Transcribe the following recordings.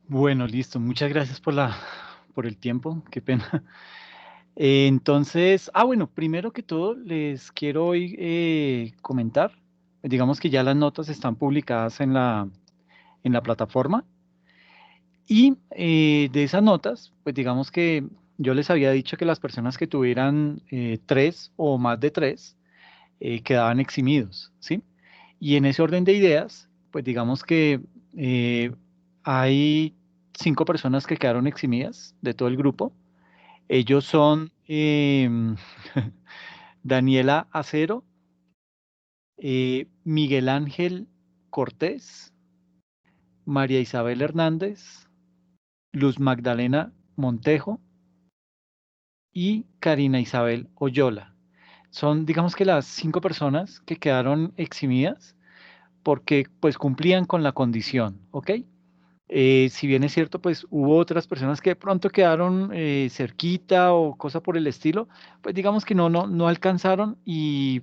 Bueno, listo. Muchas gracias por el tiempo. Qué pena. Entonces, bueno, primero que todo, les quiero hoy comentar. Digamos que ya las notas están publicadas en la plataforma. Y de esas notas, pues digamos que yo les había dicho que las personas que tuvieran tres o más de tres quedaban eximidos, ¿sí? Y en ese orden de ideas, pues digamos que eh, hay cinco personas que quedaron eximidas de todo el grupo. Ellos son Daniela Acero, Miguel Ángel Cortés, María Isabel Hernández, Luz Magdalena Montejo y Karina Isabel Oyola. Son, digamos que las cinco personas que quedaron eximidas porque pues cumplían con la condición, ¿ok? Si bien es cierto, pues hubo otras personas que de pronto quedaron cerquita o cosa por el estilo, pues digamos que no alcanzaron y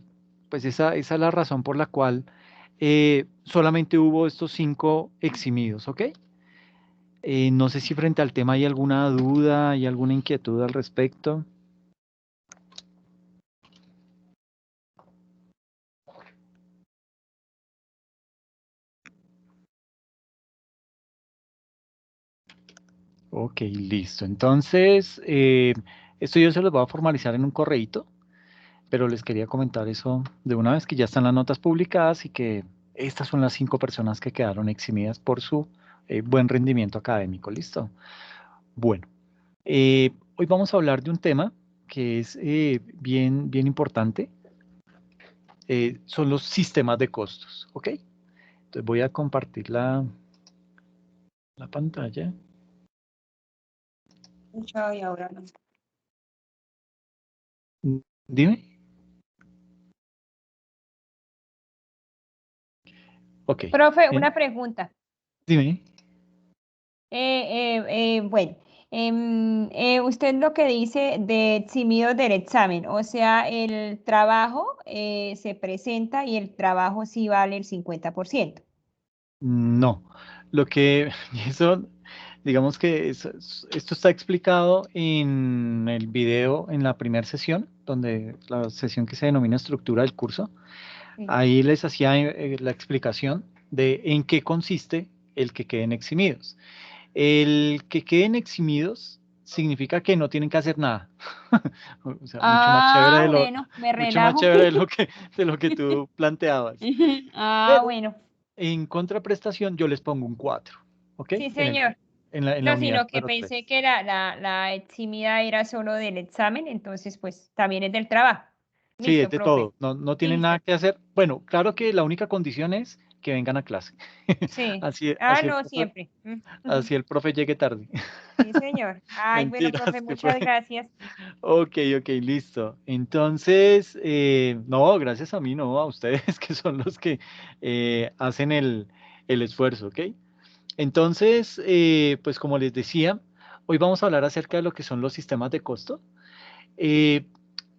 pues esa es la razón por la cual solamente hubo estos cinco eximidos, ¿ok? No sé si frente al tema hay alguna duda, hay alguna inquietud al respecto. Ok, listo. Entonces, esto yo se los voy a formalizar en un correíto, pero les quería comentar eso de una vez que ya están las notas publicadas y que estas son las cinco personas que quedaron eximidas por su buen rendimiento académico. Listo. Bueno, hoy vamos a hablar de un tema que es bien importante. Son los sistemas de costos. ¿Ok? Entonces voy a compartir la pantalla. Mucho y ahora no. Dime. Ok. Profe, eh, una pregunta. dime. Bueno, usted lo que dice de eximidos del examen, o sea, el trabajo se presenta y el trabajo sí vale el 50%. No, lo que eso, digamos que esto está explicado en el video, en la primera sesión, donde la sesión que se denomina estructura del curso. Sí. Ahí les hacía la explicación de en qué consiste el que queden eximidos. El que queden eximidos significa que no tienen que hacer nada. O sea, Ah, bueno, me mucho más relajo. chévere de lo que tú planteabas. Ah, Pero bueno, en contraprestación yo les pongo un 4, ¿ok? sí, señor. En la No, unidad sino que número pensé 3. que la eximida era solo del examen, entonces pues también es del trabajo. Sí, es Listo, de profe. todo, no tienen Listo. nada que hacer. Bueno, claro que la única condición es que vengan a clase. Sí. Así, Ah, no, siempre. así el profe llegue tarde. Sí, señor. Ay, bueno, profe, Mentiras, que muchas fue. gracias. Ok, ok, listo. Entonces, no, gracias a mí, no, a ustedes que son los que hacen el esfuerzo, ¿ok? Entonces, pues como les decía, hoy vamos a hablar acerca de lo que son los sistemas de costo. Eh,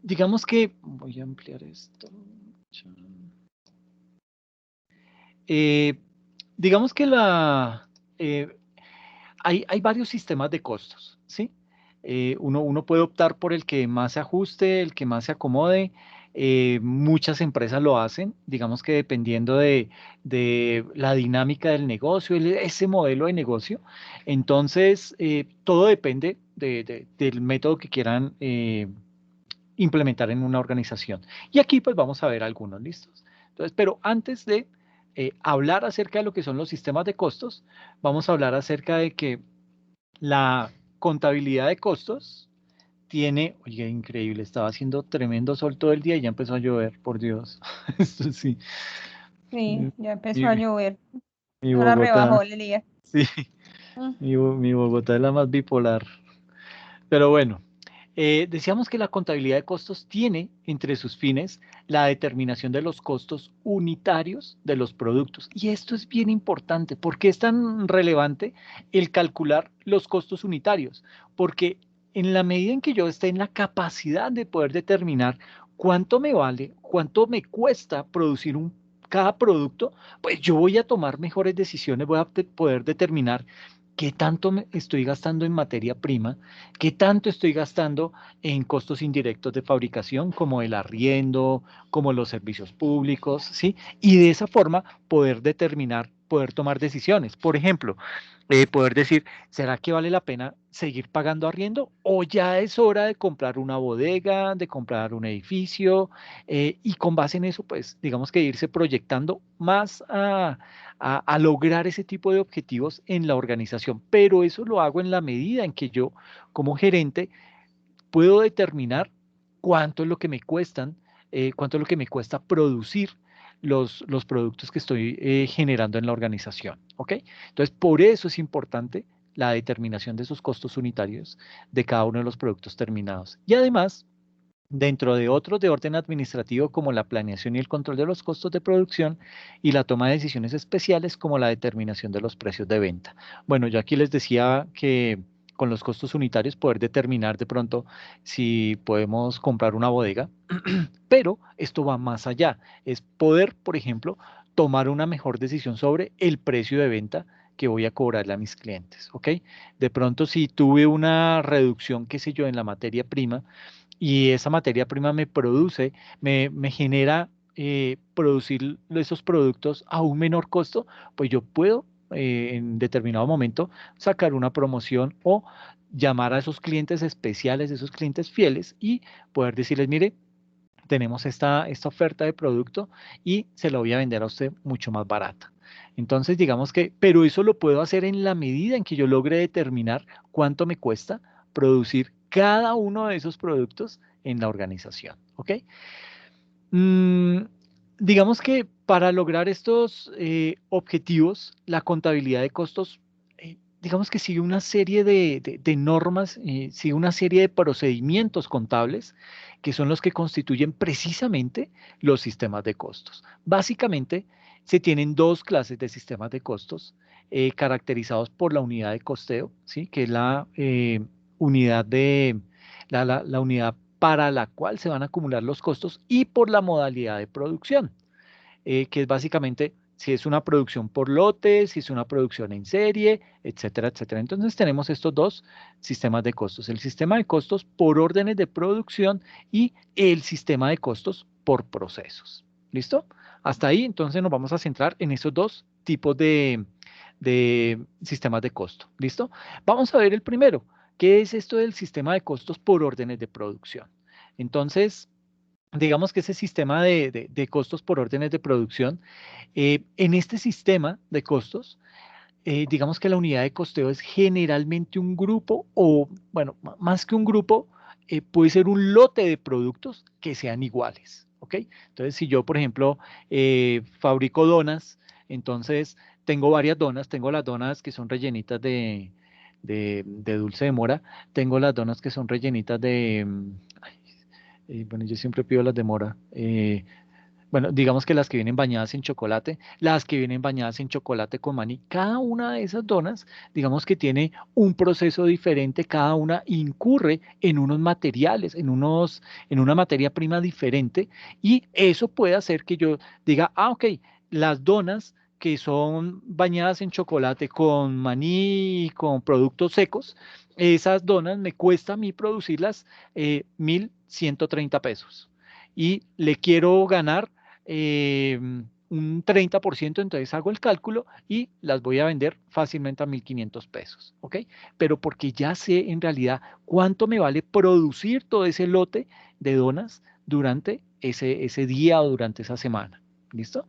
digamos que, voy a ampliar esto. Eh, digamos que eh, hay varios sistemas de costos, ¿sí? Uno puede optar por el que más se ajuste, el que más se acomode. Muchas empresas lo hacen, digamos que dependiendo de la dinámica del negocio, ese modelo de negocio. Entonces, todo depende del método que quieran implementar en una organización. Y aquí pues vamos a ver algunos listos. Entonces, pero antes de hablar acerca de lo que son los sistemas de costos, vamos a hablar acerca de que la contabilidad de costos tiene, oye, increíble, estaba haciendo tremendo sol todo el día y ya empezó a llover, por Dios. Esto sí. Sí, ya empezó Mi, a llover. mi No la Bogotá, rebajó el día. sí, Mm. mi Bogotá es la más bipolar. Pero bueno, decíamos que la contabilidad de costos tiene entre sus fines la determinación de los costos unitarios de los productos. Y esto es bien importante. ¿Por qué es tan relevante el calcular los costos unitarios? Porque en la medida en que yo esté en la capacidad de poder determinar cuánto me vale, cuánto me cuesta producir cada producto, pues yo voy a tomar mejores decisiones, voy a poder determinar qué tanto me estoy gastando en materia prima, qué tanto estoy gastando en costos indirectos de fabricación, como el arriendo, como los servicios públicos, ¿sí? Y de esa forma poder determinar, poder tomar decisiones. Por ejemplo, poder decir, ¿será que vale la pena seguir pagando arriendo o ya es hora de comprar una bodega, de comprar un edificio? Y con base en eso, pues digamos que irse proyectando más a lograr ese tipo de objetivos en la organización. Pero eso lo hago en la medida en que yo, como gerente, puedo determinar cuánto es lo que me cuestan, cuánto es lo que me cuesta producir los productos que estoy generando en la organización. ¿Ok? Entonces, por eso es importante la determinación de esos costos unitarios de cada uno de los productos terminados. Y además, dentro de otros de orden administrativo como la planeación y el control de los costos de producción y la toma de decisiones especiales como la determinación de los precios de venta. Bueno, yo aquí les decía que con los costos unitarios poder determinar de pronto si podemos comprar una bodega, pero esto va más allá. Es poder, por ejemplo, tomar una mejor decisión sobre el precio de venta que voy a cobrarle a mis clientes, ¿ok? De pronto, si tuve una reducción, qué sé yo, en la materia prima, y esa materia prima me produce, me genera producir esos productos a un menor costo, pues yo puedo en determinado momento sacar una promoción o llamar a esos clientes especiales, esos clientes fieles y poder decirles, mire, tenemos esta oferta de producto y se la voy a vender a usted mucho más barata. Entonces, digamos que, pero eso lo puedo hacer en la medida en que yo logre determinar cuánto me cuesta producir cada uno de esos productos en la organización. ¿Ok? Mm, digamos que para lograr estos objetivos, la contabilidad de costos, digamos que sigue una serie de normas, sigue una serie de procedimientos contables que son los que constituyen precisamente los sistemas de costos. Básicamente, se tienen dos clases de sistemas de costos caracterizados por la unidad de costeo, ¿sí? Que es la unidad la unidad para la cual se van a acumular los costos y por la modalidad de producción, que es básicamente si es una producción por lotes, si es una producción en serie, etcétera, etcétera. Entonces tenemos estos dos sistemas de costos, el sistema de costos por órdenes de producción y el sistema de costos por procesos. ¿Listo? Hasta ahí entonces nos vamos a centrar en esos dos tipos de sistemas de costo. ¿Listo? Vamos a ver el primero. ¿Qué es esto del sistema de costos por órdenes de producción? Entonces, digamos que ese sistema de costos por órdenes de producción, en este sistema de costos, digamos que la unidad de costeo es generalmente un grupo o, bueno, más que un grupo, puede ser un lote de productos que sean iguales, ¿ok? Entonces, si yo, por ejemplo, fabrico donas, entonces tengo varias donas, tengo las donas que son rellenitas de dulce de mora, tengo las donas que son rellenitas bueno, yo siempre pido las de mora. Bueno, digamos que las que vienen bañadas en chocolate, las que vienen bañadas en chocolate con maní, cada una de esas donas, digamos que tiene un proceso diferente, cada una incurre en unos materiales, en una materia prima diferente, y eso puede hacer que yo diga, ah, ok, las donas que son bañadas en chocolate con maní y con productos secos, esas donas me cuesta a mí producirlas 1.130 pesos. Y le quiero ganar eh, un 30%, entonces hago el cálculo y las voy a vender fácilmente a 1.500 pesos, ¿ok? Pero porque ya sé en realidad cuánto me vale producir todo ese lote de donas durante ese día o durante esa semana, ¿listo?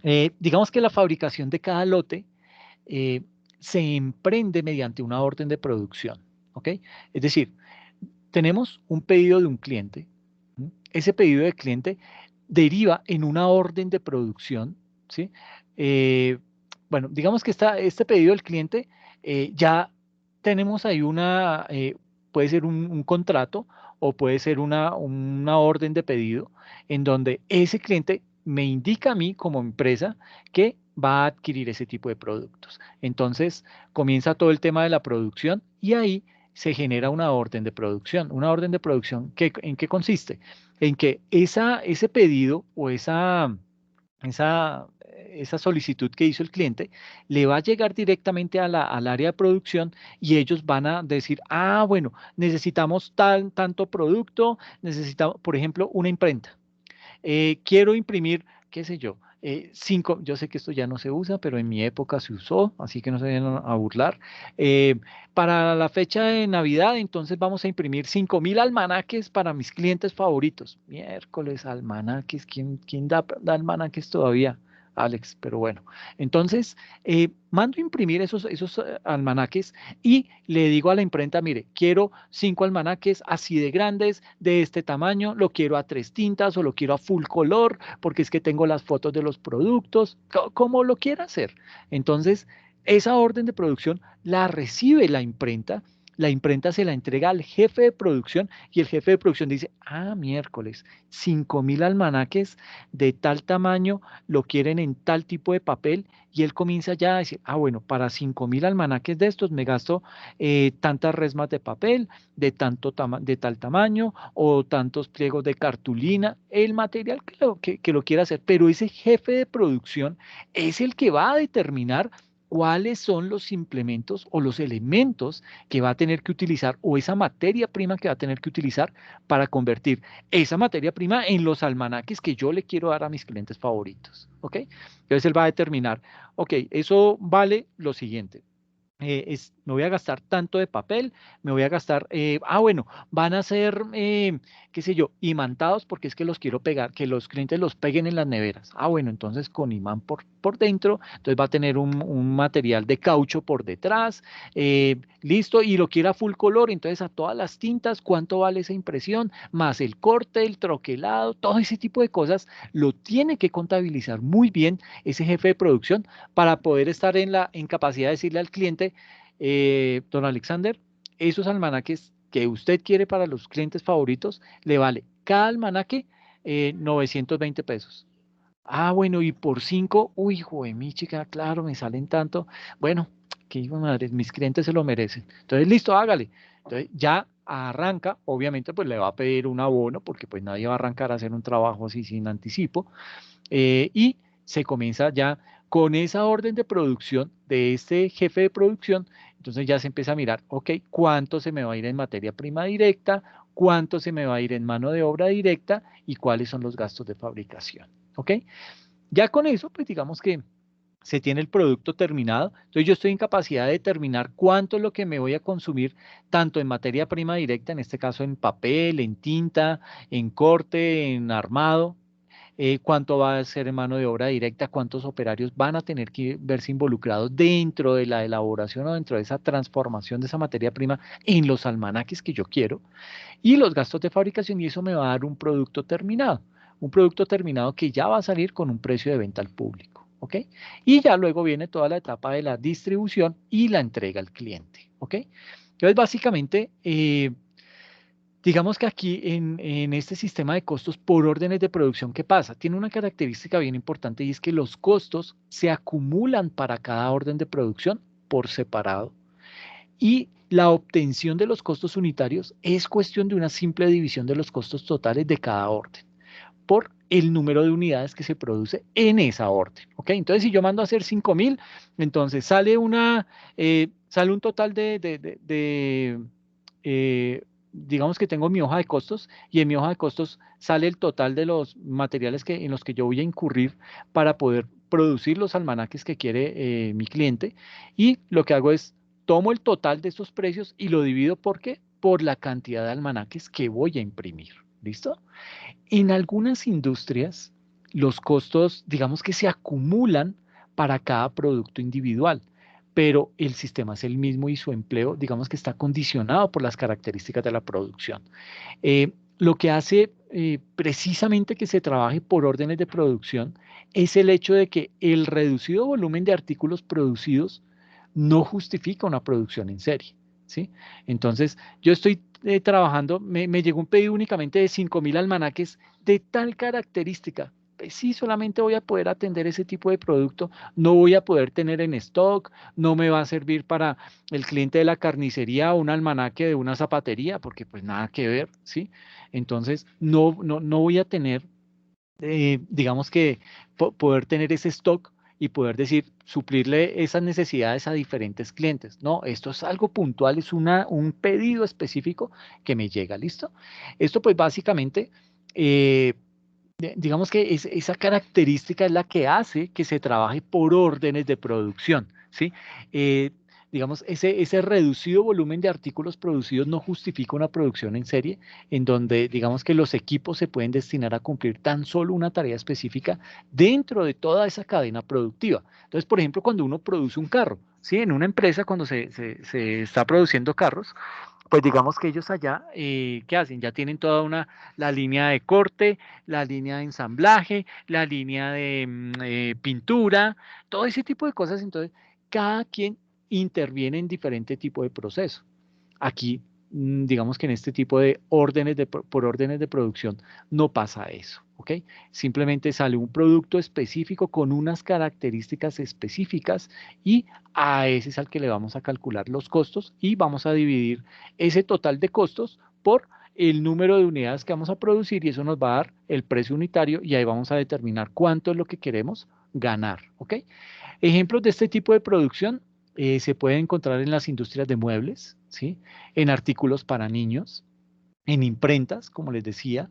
Digamos que la fabricación de cada lote eh, se emprende mediante una orden de producción, ¿ok? Es decir, tenemos un pedido de un cliente. ¿Sí? Ese pedido de cliente deriva en una orden de producción, ¿sí? Eh, bueno, digamos que este pedido del cliente ya tenemos ahí puede ser un contrato o puede ser una orden de pedido en donde ese cliente me indica a mí como empresa que va a adquirir ese tipo de productos. Entonces comienza todo el tema de la producción y ahí se genera una orden de producción. Una orden de producción, ¿en qué consiste? En que ese pedido o esa esa solicitud que hizo el cliente, le va a llegar directamente al área de producción y ellos van a decir, ah, bueno, necesitamos tanto producto, necesitamos, por ejemplo, una imprenta. Quiero imprimir, qué sé yo, cinco, yo sé que esto ya no se usa, pero en mi época se usó, así que no se vayan a burlar. Eh, para la fecha de Navidad, entonces vamos a imprimir 5.000 almanaques para mis clientes favoritos. Miércoles, almanaques, ¿quién da almanaques todavía? Alex, pero bueno. Entonces, mando imprimir esos almanaques y le digo a la imprenta, mire, quiero 5 almanaques así de grandes, de este tamaño, lo quiero a 3 tintas o lo quiero a full color, porque es que tengo las fotos de los productos, como lo quiera hacer. Entonces, esa orden de producción la recibe la imprenta se la entrega al jefe de producción y el jefe de producción dice, ah, miércoles, 5.000 almanaques de tal tamaño, lo quieren en tal tipo de papel y él comienza ya a decir, ah, bueno, para 5.000 almanaques de estos me gasto tantas resmas de papel de tal tamaño o tantos pliegos de cartulina, el material que lo quiera hacer, pero ese jefe de producción es el que va a determinar cuáles son los implementos o los elementos que va a tener que utilizar o esa materia prima que va a tener que utilizar para convertir esa materia prima en los almanaques que yo le quiero dar a mis clientes favoritos. ¿Ok? Entonces él va a determinar, ok, eso vale lo siguiente. Me voy a gastar tanto de papel, me voy a gastar, bueno, van a ser, qué sé yo, imantados porque es que los quiero pegar, que los clientes los peguen en las neveras. Ah, bueno, entonces con imán por dentro, entonces va a tener un material de caucho por detrás, listo, y lo quiero a full color, entonces a todas las tintas, ¿cuánto vale esa impresión? Más el corte, el troquelado, todo ese tipo de cosas, lo tiene que contabilizar muy bien ese jefe de producción para poder estar en capacidad de decirle al cliente, don Alexander, esos almanaques que usted quiere para los clientes favoritos, le vale cada almanaque 920 pesos. Ah, bueno, y por 5, uy, hijo de mi chica, claro, me salen tanto. Bueno, que hijo de madre, mis clientes se lo merecen. Entonces, listo, hágale. Entonces, ya arranca, obviamente, pues le va a pedir un abono, porque pues nadie va a arrancar a hacer un trabajo así sin anticipo y se comienza ya con esa orden de producción de este jefe de producción, entonces ya se empieza a mirar, ok, ¿cuánto se me va a ir en materia prima directa? ¿Cuánto se me va a ir en mano de obra directa? ¿Y cuáles son los gastos de fabricación? ¿Ok? Ya con eso, pues digamos que se tiene el producto terminado. Entonces yo estoy en capacidad de determinar cuánto es lo que me voy a consumir, tanto en materia prima directa, en este caso en papel, en tinta, en corte, en armado, cuánto va a ser en mano de obra directa, cuántos operarios van a tener que verse involucrados dentro de la elaboración o dentro de esa transformación de esa materia prima en los almanaques que yo quiero y los gastos de fabricación y eso me va a dar un producto terminado que ya va a salir con un precio de venta al público, ¿ok? Y ya luego viene toda la etapa de la distribución y la entrega al cliente, ¿ok? Entonces, básicamente, digamos que aquí en este sistema de costos por órdenes de producción, ¿qué pasa? Tiene una característica bien importante y es que los costos se acumulan para cada orden de producción por separado y la obtención de los costos unitarios es cuestión de una simple división de los costos totales de cada orden por el número de unidades que se produce en esa orden. ¿Ok? Entonces, si yo mando a hacer 5.000, entonces sale un total digamos que tengo mi hoja de costos y en mi hoja de costos sale el total de los materiales en los que yo voy a incurrir para poder producir los almanaques que quiere mi cliente y lo que hago es tomo el total de estos precios y lo divido ¿por qué? Por la cantidad de almanaques que voy a imprimir. ¿Listo? En algunas industrias, los costos, digamos que se acumulan para cada producto individual, pero el sistema es el mismo y su empleo, digamos que está condicionado por las características de la producción. Lo que hace precisamente que se trabaje por órdenes de producción es el hecho de que el reducido volumen de artículos producidos no justifica una producción en serie, ¿sí? Entonces, yo estoy trabajando, me llegó un pedido únicamente de 5.000 almanaques de tal característica. Pues sí, solamente voy a poder atender ese tipo de producto, no voy a poder tener en stock, no me va a servir para el cliente de la carnicería un almanaque de una zapatería, porque pues nada que ver, ¿sí? Entonces, no voy a tener, digamos que poder tener ese stock y poder decir, suplirle esas necesidades a diferentes clientes. No, esto es algo puntual, es un pedido específico que me llega, ¿listo? Esto pues básicamente, eh, digamos que esa característica es la que hace que se trabaje por órdenes de producción, ¿sí? Eh, digamos, ese reducido volumen de artículos producidos no justifica una producción en serie, en donde digamos que los equipos se pueden destinar a cumplir tan solo una tarea específica dentro de toda esa cadena productiva. Entonces, por ejemplo, cuando uno produce un carro, ¿sí? En una empresa, cuando se está produciendo carros, pues digamos que ellos allá, ¿qué hacen? Ya tienen toda la línea de corte, la línea de ensamblaje, la línea de pintura, todo ese tipo de cosas. Entonces, cada quien interviene en diferente tipo de proceso. Aquí, digamos que en este tipo de órdenes por órdenes de producción no pasa eso, ¿ok? Simplemente sale un producto específico con unas características específicas y a ese es al que le vamos a calcular los costos y vamos a dividir ese total de costos por el número de unidades que vamos a producir y eso nos va a dar el precio unitario y ahí vamos a determinar cuánto es lo que queremos ganar, ¿ok? Ejemplos de este tipo de producción se pueden encontrar en las industrias de muebles, ¿sí? En artículos para niños, en imprentas, como les decía,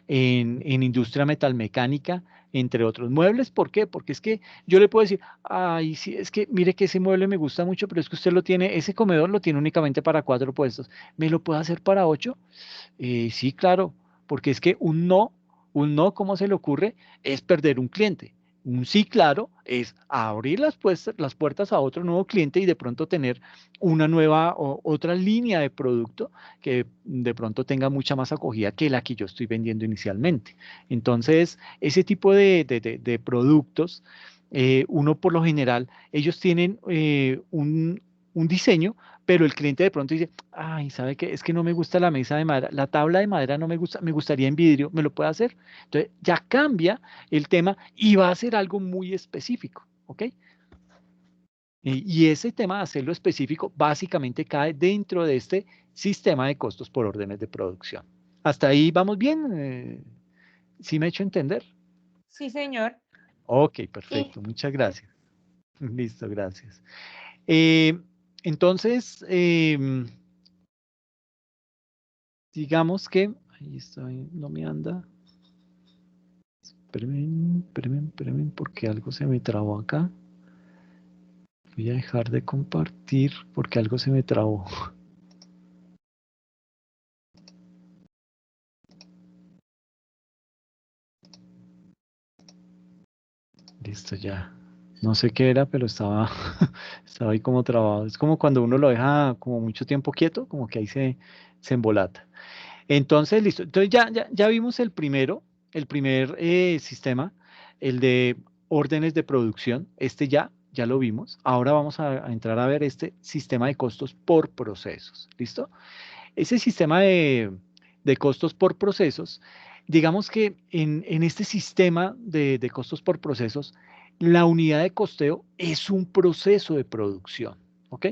en industria metalmecánica, entre otros muebles. ¿Por qué? Porque es que yo le puedo decir, ay, sí, es que mire que ese mueble me gusta mucho, pero es que usted lo tiene, ese comedor lo tiene únicamente para 4 puestos. ¿Me lo puede hacer para 8? Sí, claro, porque es que un no, ¿cómo se le ocurre? Es perder un cliente. Un sí, claro, es abrir las puertas a otro nuevo cliente y de pronto tener una nueva o otra línea de producto que de pronto tenga mucha más acogida que la que yo estoy vendiendo inicialmente. Entonces, ese tipo de productos, uno por lo general, ellos tienen un diseño, pero el cliente de pronto dice, ay, ¿sabe qué? Es que no me gusta la mesa de madera, la tabla de madera no me gusta, me gustaría en vidrio, ¿me lo puede hacer? Entonces ya cambia el tema y va a ser algo muy específico, ¿ok? Y ese tema de hacerlo específico básicamente cae dentro de este sistema de costos por órdenes de producción. ¿Hasta ahí vamos bien? ¿Sí me he hecho entender? Sí, señor. Ok, Y perfecto, muchas gracias. Listo, gracias. Eh, entonces, digamos que, ahí estoy, no me anda. Espérenme, espérenme, espérenme, porque algo se me trabó acá. Voy a dejar de compartir porque algo se me trabó. Listo, ya. No sé qué era, pero estaba, estaba ahí como trabado. Es como cuando uno lo deja como mucho tiempo quieto, como que ahí se embolata. Entonces, listo. Entonces ya vimos el primer sistema, el de órdenes de producción. Este ya lo vimos. Ahora vamos a entrar a ver este sistema de costos por procesos. ¿Listo? Ese sistema de costos por procesos, digamos que en este sistema de costos por procesos, la unidad de costeo es un proceso de producción. ¿Ok?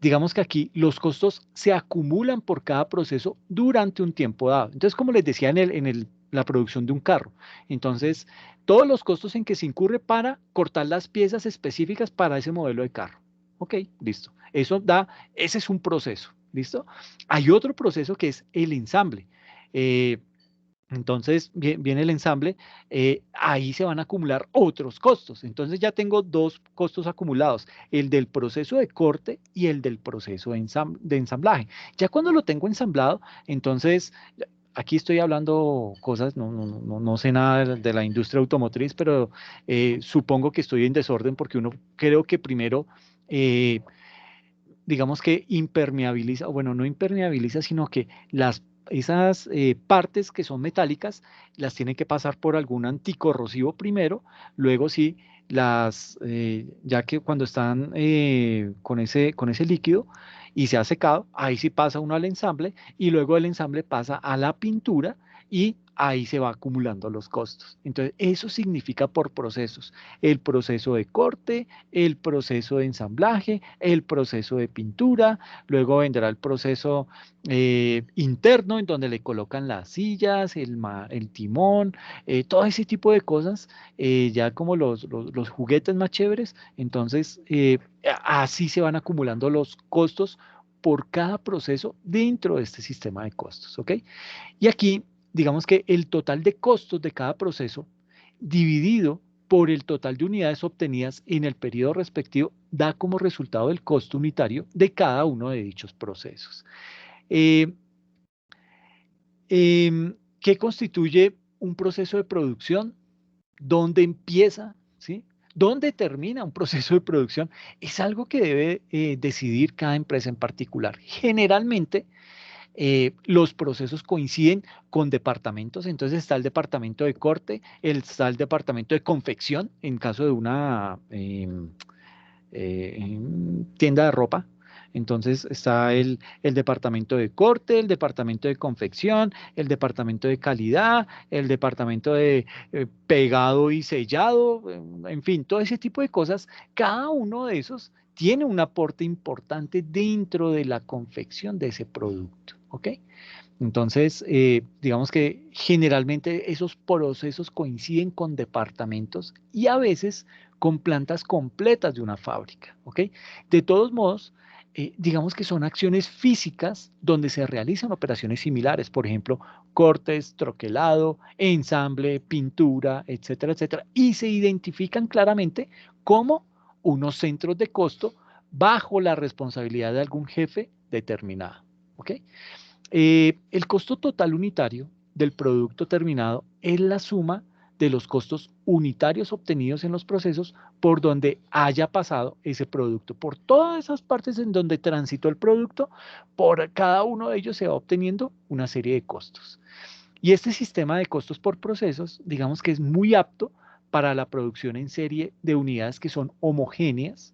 Digamos que aquí los costos se acumulan por cada proceso durante un tiempo dado. Entonces, como les decía la producción de un carro, entonces, todos los costos en que se incurre para cortar las piezas específicas para ese modelo de carro. Ok, listo. Ese es un proceso. ¿Listo? Hay otro proceso que es el ensamble. Eh, entonces viene el ensamble, ahí se van a acumular otros costos. Entonces ya tengo dos costos acumulados, el del proceso de corte y el del proceso de ensamblaje. Ya cuando lo tengo ensamblado, entonces aquí estoy hablando cosas, no sé nada de la industria automotriz, pero supongo que estoy en desorden porque uno creo que primero eh, digamos que impermeabiliza, o bueno, no impermeabiliza, sino que esas partes que son metálicas las tienen que pasar por algún anticorrosivo primero, luego sí, ya que cuando están con ese líquido y se ha secado, ahí sí pasa uno al ensamble y luego el ensamble pasa a la pintura y ahí se va acumulando los costos. Entonces, eso significa por procesos. El proceso de corte, el proceso de ensamblaje, el proceso de pintura, luego vendrá el proceso interno en donde le colocan las sillas, el timón, todo ese tipo de cosas, ya como los juguetes más chéveres. Entonces, así se van acumulando los costos por cada proceso dentro de este sistema de costos, ¿ok? Y aquí, digamos que el total de costos de cada proceso dividido por el total de unidades obtenidas en el periodo respectivo da como resultado el costo unitario de cada uno de dichos procesos. Eh, ¿Qué constituye un proceso de producción? ¿Dónde empieza? ¿Sí? ¿Dónde termina un proceso de producción? Es algo que debe decidir cada empresa en particular. Generalmente, los procesos coinciden con departamentos, entonces está el departamento de corte, está el departamento de confección, en caso de una tienda de ropa. Entonces está el departamento de corte, el departamento de confección, el departamento de calidad, el departamento de pegado y sellado, en fin, todo ese tipo de cosas. Cada uno de esos tiene un aporte importante dentro de la confección de ese producto. ¿Ok? Entonces, digamos que generalmente esos procesos coinciden con departamentos y a veces con plantas completas de una fábrica, ¿ok? De todos modos, digamos que son acciones físicas donde se realizan operaciones similares, por ejemplo, cortes, troquelado, ensamble, pintura, etcétera, etcétera, y se identifican claramente como unos centros de costo bajo la responsabilidad de algún jefe determinado, ¿ok? El costo total unitario del producto terminado es la suma de los costos unitarios obtenidos en los procesos por donde haya pasado ese producto. Por todas esas partes en donde transitó el producto, por cada uno de ellos se va obteniendo una serie de costos. Y este sistema de costos por procesos, digamos que es muy apto para la producción en serie de unidades que son homogéneas,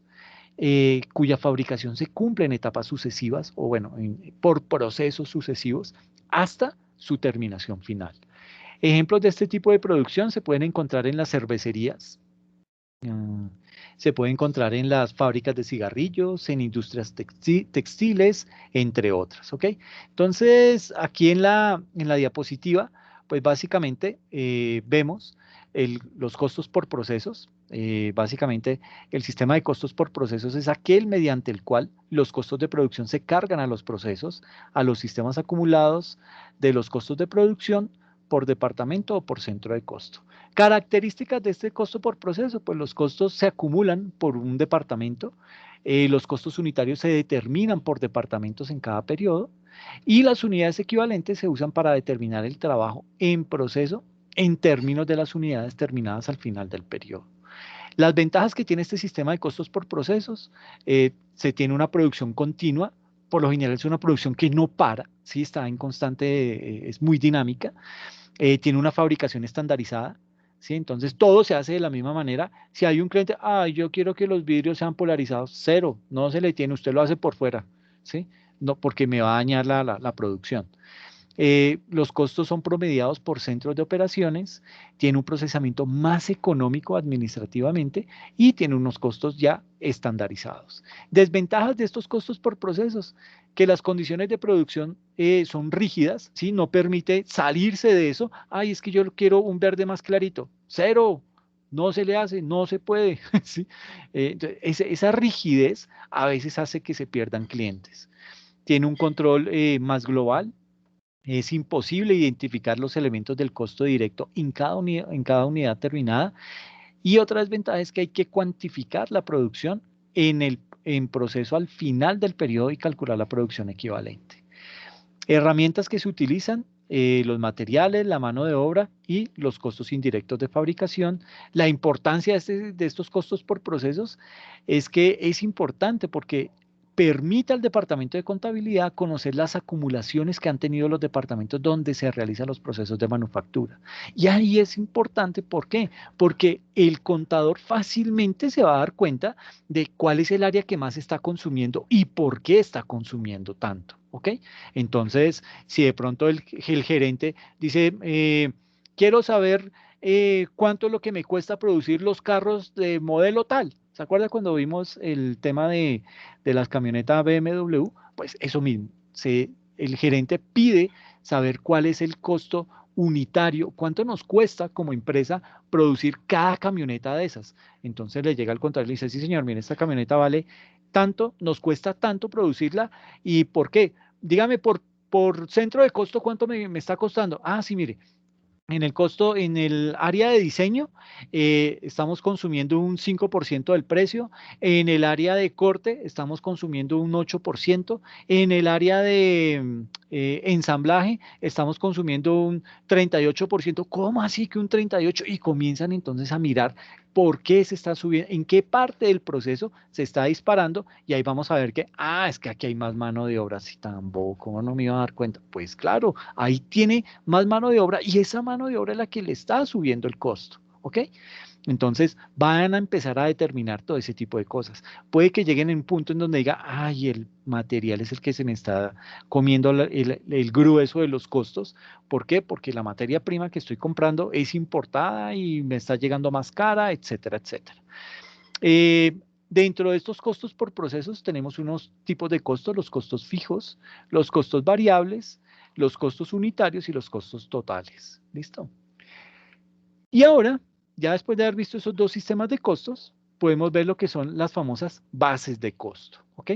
cuya fabricación se cumple en etapas sucesivas o bueno, por procesos sucesivos hasta su terminación final. Ejemplos de este tipo de producción se pueden encontrar en las cervecerías, mm, se puede encontrar en las fábricas de cigarrillos, en industrias textiles, entre otras, ¿ok? Entonces, aquí en la diapositiva, pues básicamente vemos los costos por procesos. Básicamente, el sistema de costos por procesos es aquel mediante el cual los costos de producción se cargan a los procesos, a los sistemas acumulados de los costos de producción por departamento o por centro de costo. Características de este costo por proceso, pues los costos se acumulan por un departamento, los costos unitarios se determinan por departamentos en cada periodo y las unidades equivalentes se usan para determinar el trabajo en proceso en términos de las unidades terminadas al final del periodo. Las ventajas que tiene este sistema de costos por procesos, se tiene una producción continua, por lo general es una producción que no para, ¿sí? Está en constante, es muy dinámica, tiene una fabricación estandarizada, ¿sí? Entonces todo se hace de la misma manera. Si hay un cliente, yo quiero que los vidrios sean polarizados, cero, no se le tiene, usted lo hace por fuera, ¿sí? No, porque me va a dañar la producción. Los costos son promediados por centros de operaciones, tiene un procesamiento más económico administrativamente y tiene unos costos ya estandarizados. Desventajas de estos costos por procesos, que las condiciones de producción son rígidas, ¿sí? No permite salirse de eso. Ay, es que yo quiero un verde más clarito. Cero, no se le hace, no se puede. ¿Sí? Esa rigidez a veces hace que se pierdan clientes. Tiene un control más global, es imposible identificar los elementos del costo directo en cada unidad terminada. Y otra desventaja es que hay que cuantificar la producción en proceso al final del periodo y calcular la producción equivalente. Herramientas que se utilizan, los materiales, la mano de obra y los costos indirectos de fabricación. La importancia de estos costos por procesos es que es importante porque permite al departamento de contabilidad conocer las acumulaciones que han tenido los departamentos donde se realizan los procesos de manufactura. Y ahí es importante, ¿por qué? Porque el contador fácilmente se va a dar cuenta de cuál es el área que más está consumiendo y por qué está consumiendo tanto, ¿ok? Entonces, si de pronto el gerente dice, quiero saber cuánto es lo que me cuesta producir los carros de modelo tal. ¿Se acuerda cuando vimos el tema de las camionetas BMW? Pues eso mismo, el gerente pide saber cuál es el costo unitario, cuánto nos cuesta como empresa producir cada camioneta de esas. Entonces le llega al contador y le dice, sí señor, mire, esta camioneta vale tanto, nos cuesta tanto producirla, ¿y por qué? Dígame por centro de costo, ¿cuánto me está costando? Ah, sí, mire, en el costo, en el área de diseño, estamos consumiendo un 5% del precio. En el área de corte, estamos consumiendo un 8%. En el área de ensamblaje, estamos consumiendo un 38%. ¿Cómo así que un 38%? Y comienzan entonces a mirar por qué se está subiendo, en qué parte del proceso se está disparando. Y ahí vamos a ver que, es que aquí hay más mano de obra. Si tan bobo, ¿cómo no me iba a dar cuenta? Pues claro, ahí tiene más mano de obra y esa mano de obra es la que le está subiendo el costo, ¿ok? Entonces van a empezar a determinar todo ese tipo de cosas. Puede que lleguen en un punto en donde diga, ay, el material es el que se me está comiendo el grueso de los costos. ¿Por qué? Porque la materia prima que estoy comprando es importada y me está llegando más cara, etcétera, etcétera. Eh, Dentro de estos costos por procesos tenemos unos tipos de costos, los costos fijos, los costos variables, los costos unitarios y los costos totales. ¿Listo? Y ahora, ya después de haber visto esos dos sistemas de costos, podemos ver lo que son las famosas bases de costo. ¿Ok?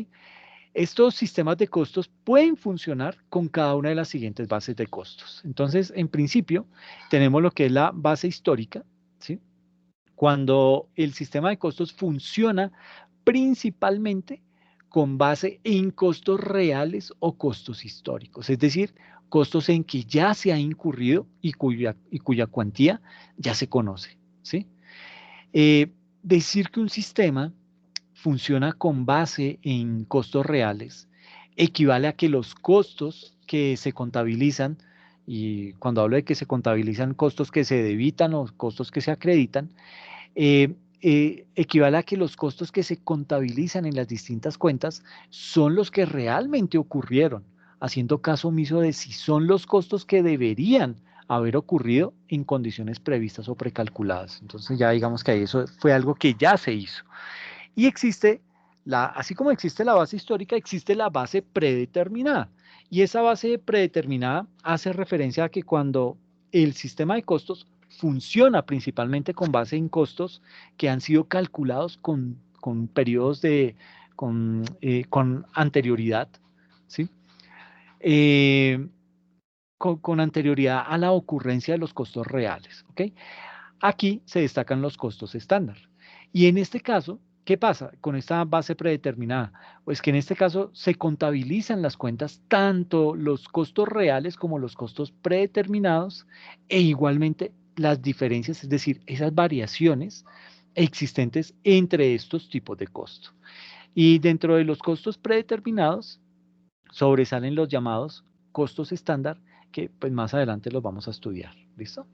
Estos sistemas de costos pueden funcionar con cada una de las siguientes bases de costos. Entonces, en principio, tenemos lo que es la base histórica, ¿sí? Cuando el sistema de costos funciona principalmente con base en costos reales o costos históricos, es decir, costos en que ya se ha incurrido y cuya cuantía ya se conoce, ¿sí? Eh, Decir que un sistema funciona con base en costos reales equivale a que los costos que se contabilizan, y cuando hablo de que se contabilizan costos que se debitan o costos que se acreditan, equivale a que los costos que se contabilizan en las distintas cuentas son los que realmente ocurrieron, haciendo caso omiso de si son los costos que deberían haber ocurrido en condiciones previstas o precalculadas. Entonces ya digamos que ahí eso fue algo que ya se hizo. Y existe, así como existe la base histórica, existe la base predeterminada. Y esa base predeterminada hace referencia a que cuando el sistema de costos funciona principalmente con base en costos que han sido calculados con periodos con anterioridad, ¿sí? Eh, con anterioridad a la ocurrencia de los costos reales, ¿ok? Aquí se destacan los costos estándar. Y en este caso, ¿qué pasa con esta base predeterminada? Pues que en este caso se contabilizan las cuentas tanto los costos reales como los costos predeterminados e igualmente las diferencias, es decir, esas variaciones existentes entre estos tipos de costos. Y dentro de los costos predeterminados sobresalen los llamados costos estándar, que pues más adelante los vamos a estudiar. ¿Listo?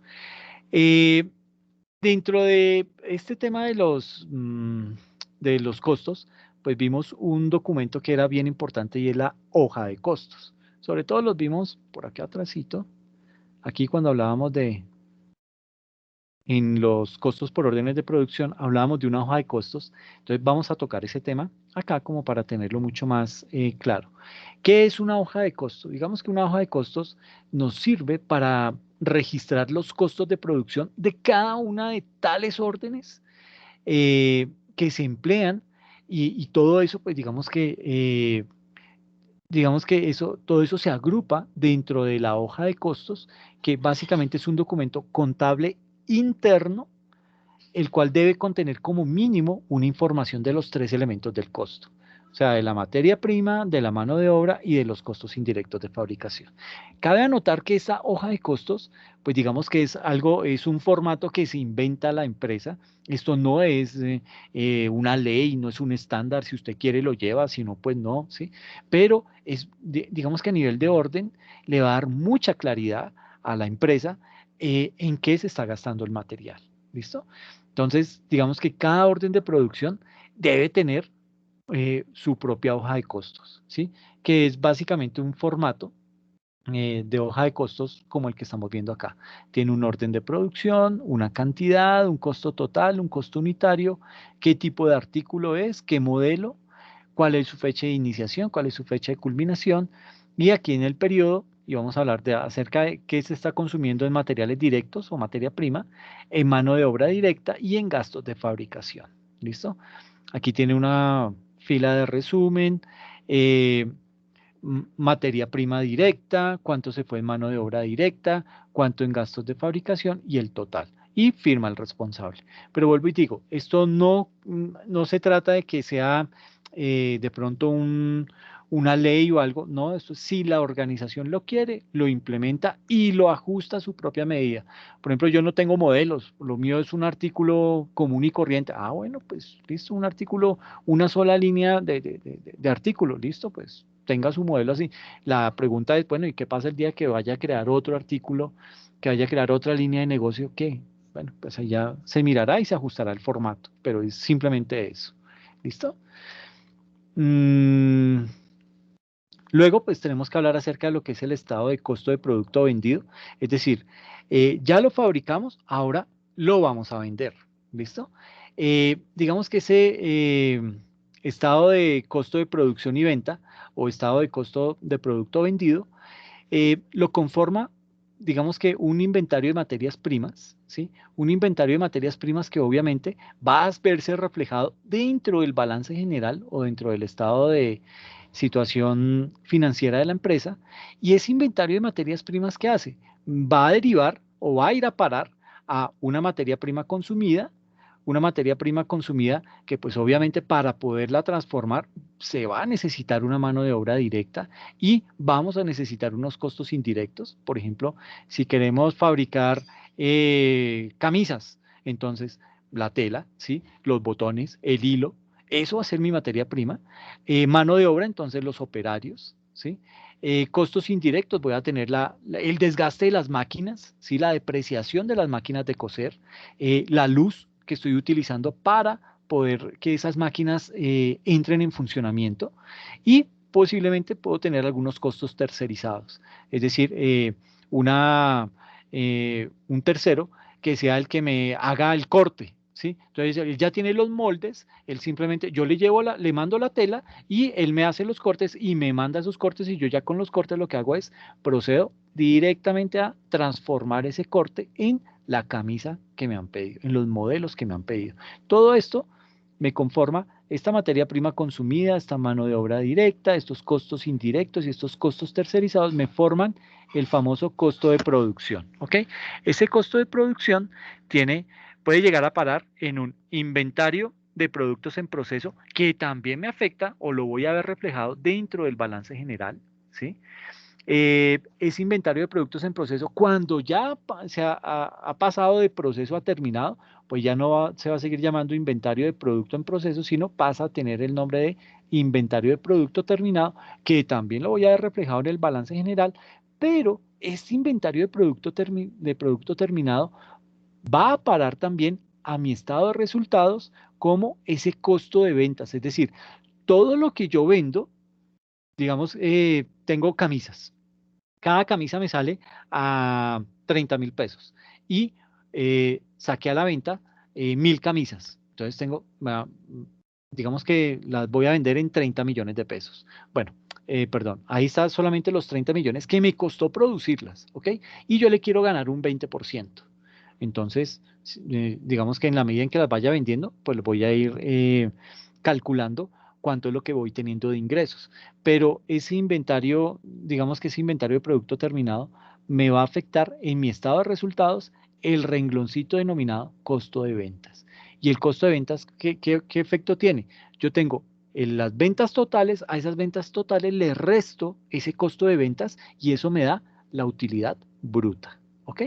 Eh, Dentro de este tema de los costos, pues vimos un documento que era bien importante y es la hoja de costos. Sobre todo los vimos por acá atrásito, aquí cuando hablábamos en los costos por órdenes de producción, hablábamos de una hoja de costos. Entonces vamos a tocar ese tema acá como para tenerlo mucho más claro. ¿Qué es una hoja de costos? Digamos que una hoja de costos nos sirve para registrar los costos de producción de cada una de tales órdenes que se emplean y todo eso, pues digamos que todo eso se agrupa dentro de la hoja de costos, que básicamente es un documento contable interno, el cual debe contener como mínimo una información de los tres elementos del costo. O sea, de la materia prima, de la mano de obra y de los costos indirectos de fabricación. Cabe anotar que esa hoja de costos, pues digamos que es algo, es un formato que se inventa la empresa. Esto no es una ley, no es un estándar, si usted quiere lo lleva, si no, pues no, ¿sí? Pero es, digamos que a nivel de orden le va a dar mucha claridad a la empresa en qué se está gastando el material. ¿Listo? Entonces, digamos que cada orden de producción debe tener su propia hoja de costos, ¿sí? Que es básicamente un formato de hoja de costos como el que estamos viendo acá. Tiene un orden de producción, una cantidad, un costo total, un costo unitario, qué tipo de artículo es, qué modelo, cuál es su fecha de iniciación, cuál es su fecha de culminación, y aquí en el periodo, y vamos a hablar de, acerca de qué se está consumiendo en materiales directos o materia prima, en mano de obra directa y en gastos de fabricación. ¿Listo? Aquí tiene una fila de resumen, eh, materia prima directa, cuánto se fue en mano de obra directa, cuánto en gastos de fabricación y el total. Y firma el responsable. Pero vuelvo y digo, esto no, no se trata de que sea de pronto una ley o algo. No, esto si la organización lo quiere, lo implementa y lo ajusta a su propia medida. Por ejemplo, yo no tengo modelos, lo mío es un artículo común y corriente. Ah, bueno, pues listo, un artículo, una sola línea de artículo, listo, pues tenga su modelo así. La pregunta es, bueno, ¿y qué pasa el día que vaya a crear otro artículo, que vaya a crear otra línea de negocio? ¿Qué? Bueno, pues ahí ya se mirará y se ajustará el formato, pero es simplemente eso. ¿Listo? Mm, Luego, pues tenemos que hablar acerca de lo que es el estado de costo de producto vendido. Es decir, ya lo fabricamos, ahora lo vamos a vender. ¿Listo? Digamos que ese estado de costo de producción y venta o estado de costo de producto vendido lo conforma, digamos que un inventario de materias primas, ¿sí? Un inventario de materias primas que obviamente va a verse reflejado dentro del balance general o dentro del estado de situación financiera de la empresa. Y ese inventario de materias primas, ¿qué hace? Va a derivar o va a ir a parar a una materia prima consumida que pues obviamente para poderla transformar se va a necesitar una mano de obra directa y vamos a necesitar unos costos indirectos. Por ejemplo, si queremos fabricar camisas, entonces la tela, ¿sí? Los botones, el hilo, eso va a ser mi materia prima. Mano de obra, entonces los operarios, ¿sí? Costos indirectos, voy a tener el desgaste de las máquinas, ¿sí? La depreciación de las máquinas de coser, la luz que estoy utilizando para poder que esas máquinas entren en funcionamiento y posiblemente puedo tener algunos costos tercerizados, es decir, un tercero que sea el que me haga el corte, ¿sí? Entonces él ya tiene los moldes, él simplemente, yo le llevo le mando la tela y él me hace los cortes y me manda esos cortes y yo ya con los cortes lo que hago es procedo directamente a transformar ese corte en la camisa que me han pedido, en los modelos que me han pedido. Todo esto me conforma esta materia prima consumida, esta mano de obra directa, estos costos indirectos y estos costos tercerizados me forman el famoso costo de producción, ¿ok? Ese costo de producción puede llegar a parar en un inventario de productos en proceso que también me afecta o lo voy a ver reflejado dentro del balance general, ¿sí? Ese inventario de productos en proceso, cuando ya ha pasado de proceso a terminado, pues ya no se va a seguir llamando inventario de producto en proceso, sino pasa a tener el nombre de inventario de producto terminado, que también lo voy a ver reflejado en el balance general, pero este inventario de producto terminado va a parar también a mi estado de resultados como ese costo de ventas, es decir, todo lo que yo vendo, digamos, tengo camisas. Cada camisa me sale a 30.000 pesos y saqué a la venta 1.000 camisas. Entonces digamos que las voy a vender en 30 millones de pesos. Bueno, perdón, ahí está solamente los 30 millones que me costó producirlas, ¿ok? Y yo le quiero ganar un 20%. Entonces, digamos que en la medida en que las vaya vendiendo, pues lo voy a ir calculando cuánto es lo que voy teniendo de ingresos. Pero ese inventario, digamos que ese inventario de producto terminado, me va a afectar en mi estado de resultados el rengloncito denominado costo de ventas. Y el costo de ventas, ¿qué efecto tiene? Yo tengo las ventas totales, a esas ventas totales le resto ese costo de ventas y eso me da la utilidad bruta, ¿ok?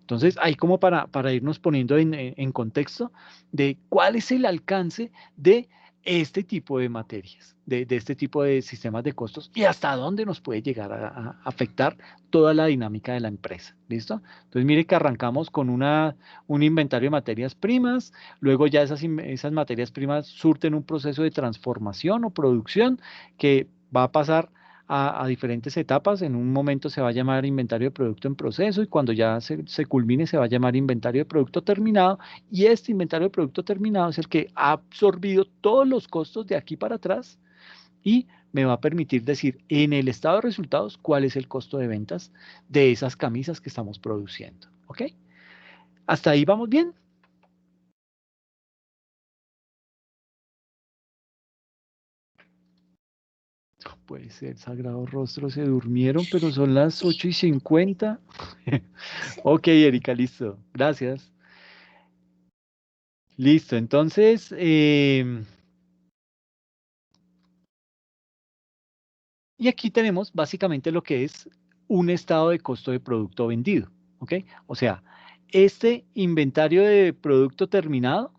Entonces, ahí como para irnos poniendo en contexto de cuál es el alcance de este tipo de materias, de este tipo de sistemas de costos y hasta dónde nos puede llegar a afectar toda la dinámica de la empresa. ¿Listo? Entonces, mire que arrancamos con un inventario de materias primas, luego ya esas materias primas surten un proceso de transformación o producción que va a pasar a diferentes etapas. En un momento se va a llamar inventario de producto en proceso y cuando ya se culmine se va a llamar inventario de producto terminado. Y este inventario de producto terminado es el que ha absorbido todos los costos de aquí para atrás y me va a permitir decir en el estado de resultados cuál es el costo de ventas de esas camisas que estamos produciendo. ¿Ok? ¿Hasta ahí vamos bien? Puede ser, Sagrado Rostro, se durmieron, pero son las 8:50. Ok, Erika, listo. Gracias. Listo, entonces, y aquí tenemos básicamente lo que es un estado de costo de producto vendido, ¿ok? O sea, este inventario de producto terminado,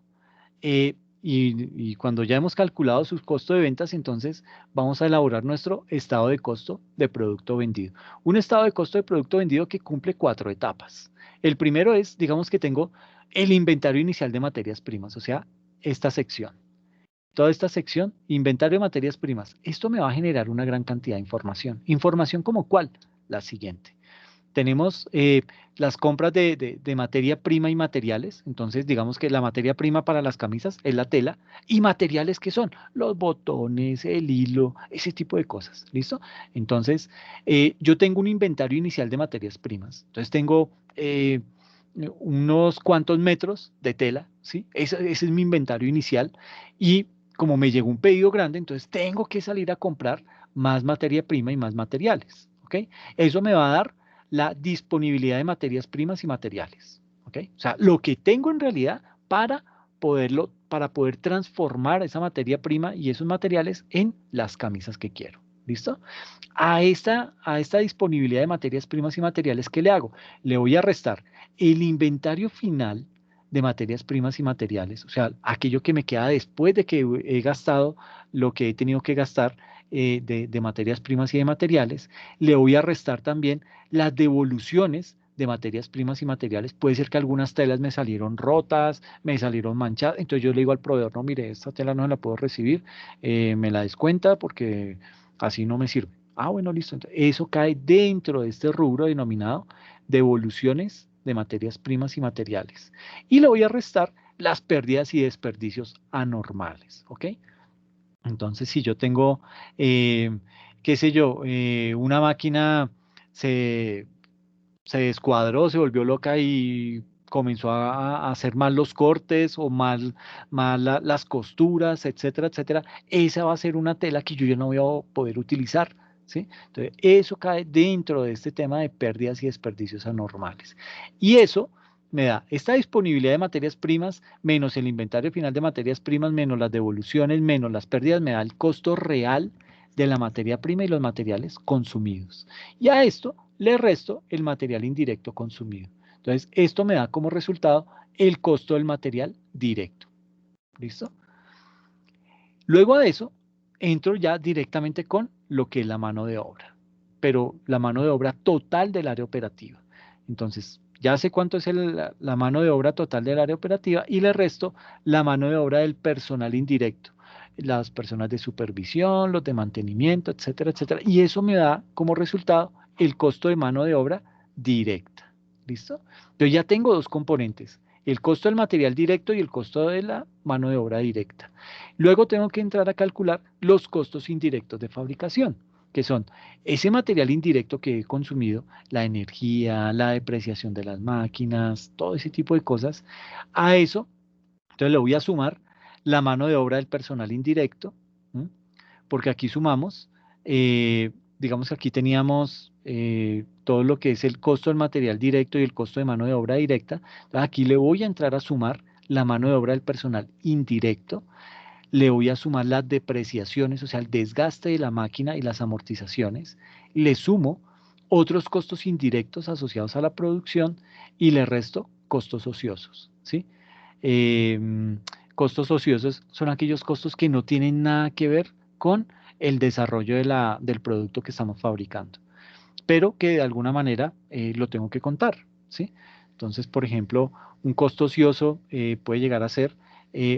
eh, y cuando ya hemos calculado sus costos de ventas, entonces vamos a elaborar nuestro estado de costo de producto vendido. Un estado de costo de producto vendido que cumple 4 etapas. El primero es, digamos que tengo el inventario inicial de materias primas, o sea, esta sección. Toda esta sección, inventario de materias primas. Esto me va a generar una gran cantidad de información. ¿Información como cuál? La siguiente. Tenemos las compras de materia prima y materiales. Entonces, digamos que la materia prima para las camisas es la tela. ¿Y materiales que son? Los botones, el hilo, ese tipo de cosas. ¿Listo? Entonces, yo tengo un inventario inicial de materias primas. Entonces, tengo unos cuantos metros de tela, ¿sí? Ese es mi inventario inicial. Y como me llegó un pedido grande, entonces tengo que salir a comprar más materia prima y más materiales. ¿Ok? Eso me va a dar la disponibilidad de materias primas y materiales. ¿Ok? O sea, lo que tengo en realidad para poder transformar esa materia prima y esos materiales en las camisas que quiero. ¿Listo? A esta disponibilidad de materias primas y materiales, ¿qué le hago? Le voy a restar el inventario final de materias primas y materiales, o sea, aquello que me queda después de que he gastado lo que he tenido que gastar de materias primas y de materiales. Le voy a restar también las devoluciones de materias primas y materiales. Puede ser que algunas telas me salieron rotas, me salieron manchadas. Entonces yo le digo al proveedor, no, mire, esta tela no la puedo recibir, me la descuenta porque así no me sirve. Ah, bueno, listo. Entonces, eso cae dentro de este rubro denominado devoluciones de materias primas y materiales. Y le voy a restar las pérdidas y desperdicios anormales, ¿ok? Entonces, si yo tengo, qué sé yo, una máquina se, se descuadró, se volvió loca y comenzó a hacer mal los cortes o mal las costuras, etcétera, etcétera, esa va a ser una tela que yo ya no voy a poder utilizar, ¿sí? Entonces, eso cae dentro de este tema de pérdidas y desperdicios anormales. Y eso me da esta disponibilidad de materias primas menos el inventario final de materias primas, menos las devoluciones, menos las pérdidas, me da el costo real de la materia prima y los materiales consumidos. Y a esto le resto el material indirecto consumido. Entonces, esto me da como resultado el costo del material directo. ¿Listo? Luego de eso, entro ya directamente con lo que es la mano de obra, pero la mano de obra total del área operativa. Entonces, ya sé cuánto es la mano de obra total del área operativa y le resto la mano de obra del personal indirecto, las personas de supervisión, los de mantenimiento, etcétera, etcétera. Y eso me da como resultado el costo de mano de obra directa. ¿Listo? Entonces ya tengo dos componentes, el costo del material directo y el costo de la mano de obra directa. Luego tengo que entrar a calcular los costos indirectos de fabricación, que son ese material indirecto que he consumido, la energía, la depreciación de las máquinas, todo ese tipo de cosas. A eso, entonces le voy a sumar la mano de obra del personal indirecto, ¿m? Porque aquí sumamos, digamos que aquí teníamos todo lo que es el costo del material directo y el costo de mano de obra directa. Entonces aquí le voy a entrar a sumar la mano de obra del personal indirecto, le voy a sumar las depreciaciones, o sea, el desgaste de la máquina y las amortizaciones, le sumo otros costos indirectos asociados a la producción y le resto costos ociosos, ¿sí? Em, Costos ociosos son aquellos costos que no tienen nada que ver con el desarrollo del producto que estamos fabricando, pero que de alguna manera lo tengo que contar, ¿sí? Entonces, por ejemplo, un costo ocioso puede llegar a ser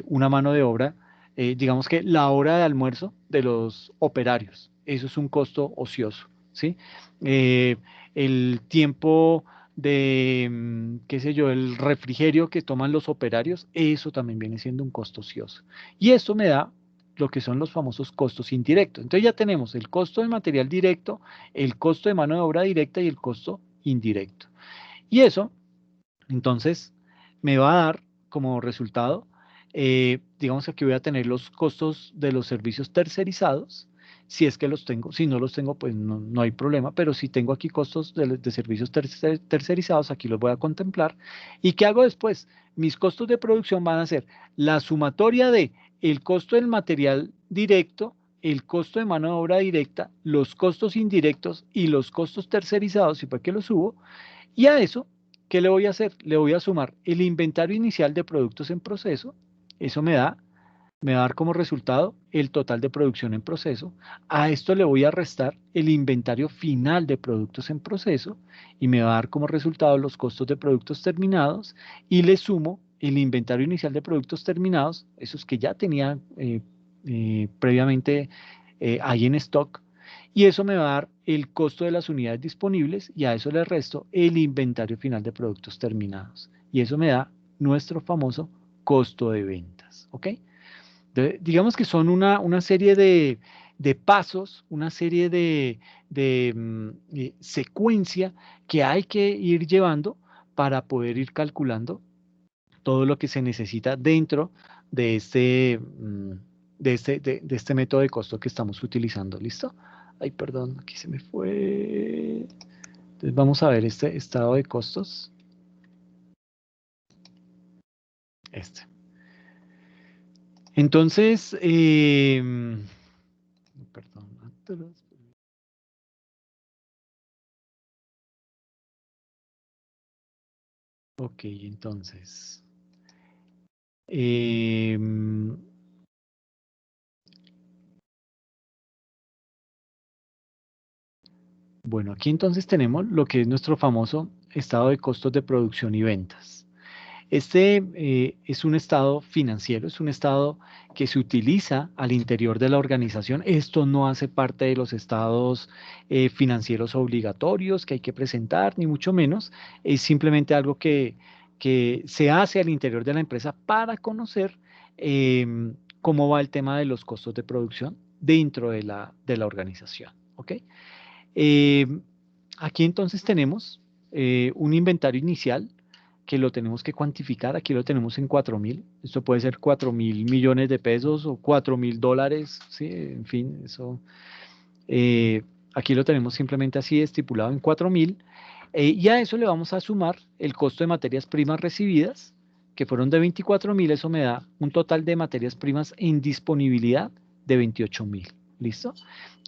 una mano de obra, digamos que la hora de almuerzo de los operarios, eso es un costo ocioso, ¿sí? Eh, el tiempo de, qué sé yo, el refrigerio que toman los operarios, eso también viene siendo un costo ocioso. Y esto me da lo que son los famosos costos indirectos. Entonces ya tenemos el costo del material directo, el costo de mano de obra directa y el costo indirecto. Y eso, entonces, me va a dar como resultado, digamos que aquí voy a tener los costos de los servicios tercerizados, si es que los tengo, si no los tengo, pues no hay problema, pero si tengo aquí costos de servicios tercerizados, aquí los voy a contemplar. ¿Y qué hago después? Mis costos de producción van a ser la sumatoria de el costo del material directo, el costo de mano de obra directa, los costos indirectos y los costos tercerizados, si fue que los subo, y a eso, ¿qué le voy a hacer? Le voy a sumar el inventario inicial de productos en proceso, eso me va a dar como resultado el total de producción en proceso. A esto le voy a restar el inventario final de productos en proceso y me va a dar como resultado los costos de productos terminados y le sumo el inventario inicial de productos terminados, esos que ya tenía previamente ahí en stock, y eso me va a dar el costo de las unidades disponibles y a eso le resto el inventario final de productos terminados. Y eso me da nuestro famoso costo de ventas, ¿ok? Digamos que son una serie de pasos, una serie de secuencia que hay que ir llevando para poder ir calculando todo lo que se necesita dentro de de este método de costo que estamos utilizando. ¿Listo? Ay, perdón, aquí se me fue. Entonces vamos a ver este estado de costos. Este. Entonces, perdón, atrás. Ok, entonces. em, bueno, aquí entonces tenemos lo que es nuestro famoso estado de costos de producción y ventas. Este es un estado financiero, es un estado que se utiliza al interior de la organización. Esto no hace parte de los estados financieros obligatorios que hay que presentar, ni mucho menos. Es simplemente algo que se hace al interior de la empresa para conocer cómo va el tema de los costos de producción dentro de la organización. ¿Ok? Eh, Aquí entonces tenemos un inventario inicial que lo tenemos que cuantificar. Aquí lo tenemos en 4.000. Esto puede ser 4.000 millones de pesos o 4.000 dólares. ¿Sí? En fin, eso. Aquí lo tenemos simplemente así estipulado en 4.000. Y a eso le vamos a sumar el costo de materias primas recibidas, que fueron de 24.000. Eso me da un total de materias primas en disponibilidad de 28.000. ¿Listo?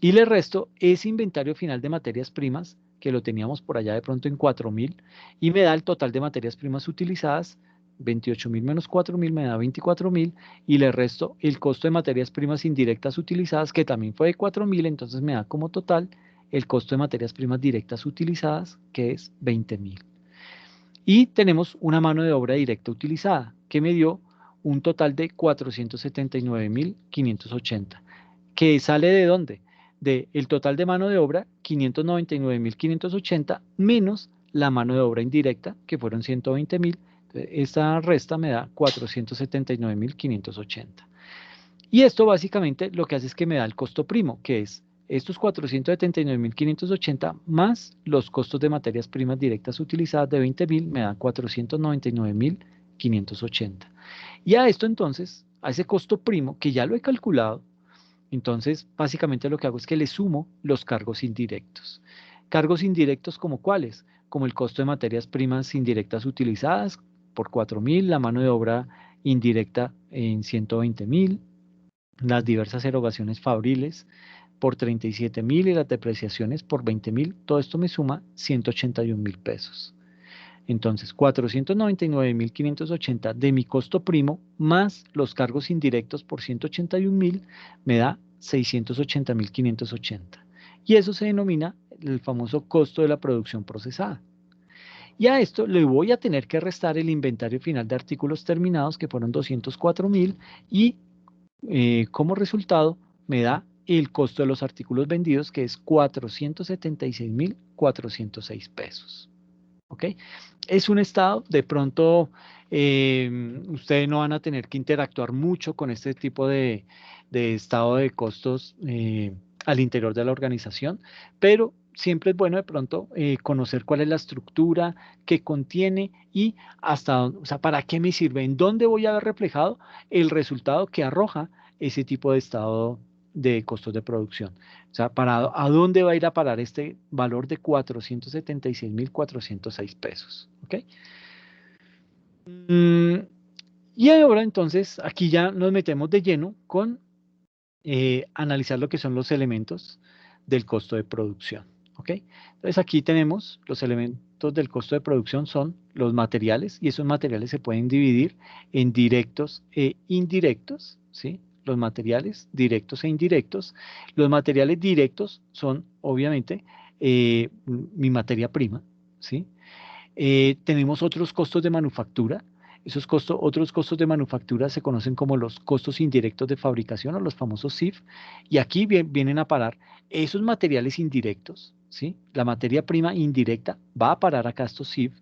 Y le resto ese inventario final de materias primas, que lo teníamos por allá de pronto en 4.000, y me da el total de materias primas utilizadas. 28.000 menos 4.000 me da 24.000 y le resto el costo de materias primas indirectas utilizadas, que también fue de 4.000, entonces me da como total el costo de materias primas directas utilizadas, que es 20.000. Y tenemos una mano de obra directa utilizada, que me dio un total de 479.580. ¿Que sale de dónde? De el total de mano de obra, 599.580, menos la mano de obra indirecta, que fueron 120.000. Esta resta me da 479.580. Y esto básicamente lo que hace es que me da el costo primo, que es estos 479.580 más los costos de materias primas directas utilizadas de 20.000, me dan 499.580. Y a esto entonces, a ese costo primo, que ya lo he calculado, entonces básicamente lo que hago es que le sumo los cargos indirectos. Cargos indirectos como cuáles, como el costo de materias primas indirectas utilizadas por 4.000, la mano de obra indirecta en 120.000, las diversas erogaciones fabriles por 37.000 y las depreciaciones por 20.000, todo esto me suma 181.000 pesos. Entonces, 499.580 de mi costo primo más los cargos indirectos por 181.000 me da 680.580. Y eso se denomina el famoso costo de la producción procesada. Y a esto le voy a tener que restar el inventario final de artículos terminados, que fueron 204.000, y como resultado me da el costo de los artículos vendidos, que es 476.406 pesos. ¿Ok? Es un estado, de pronto ustedes no van a tener que interactuar mucho con este tipo de estado de costos al interior de la organización, pero siempre es bueno de pronto conocer cuál es la estructura que contiene y hasta, o sea, para qué me sirve, en dónde voy a ver reflejado el resultado que arroja ese tipo de estado de costos de producción. O sea, ¿a dónde va a ir a parar este valor de 476.406 pesos? ¿Ok? Mm, y ahora entonces, aquí ya nos metemos de lleno con analizar lo que son los elementos del costo de producción. ¿Ok? Entonces aquí tenemos los elementos del costo de producción son los materiales y esos materiales se pueden dividir en directos e indirectos, ¿sí? Los materiales directos e indirectos. Los materiales directos son obviamente mi materia prima, ¿sí? Tenemos otros costos de manufactura. Esos costos, otros costos de manufactura se conocen como los costos indirectos de fabricación o los famosos CIF. Y aquí vienen a parar esos materiales indirectos, ¿sí? La materia prima indirecta va a parar acá estos CIF.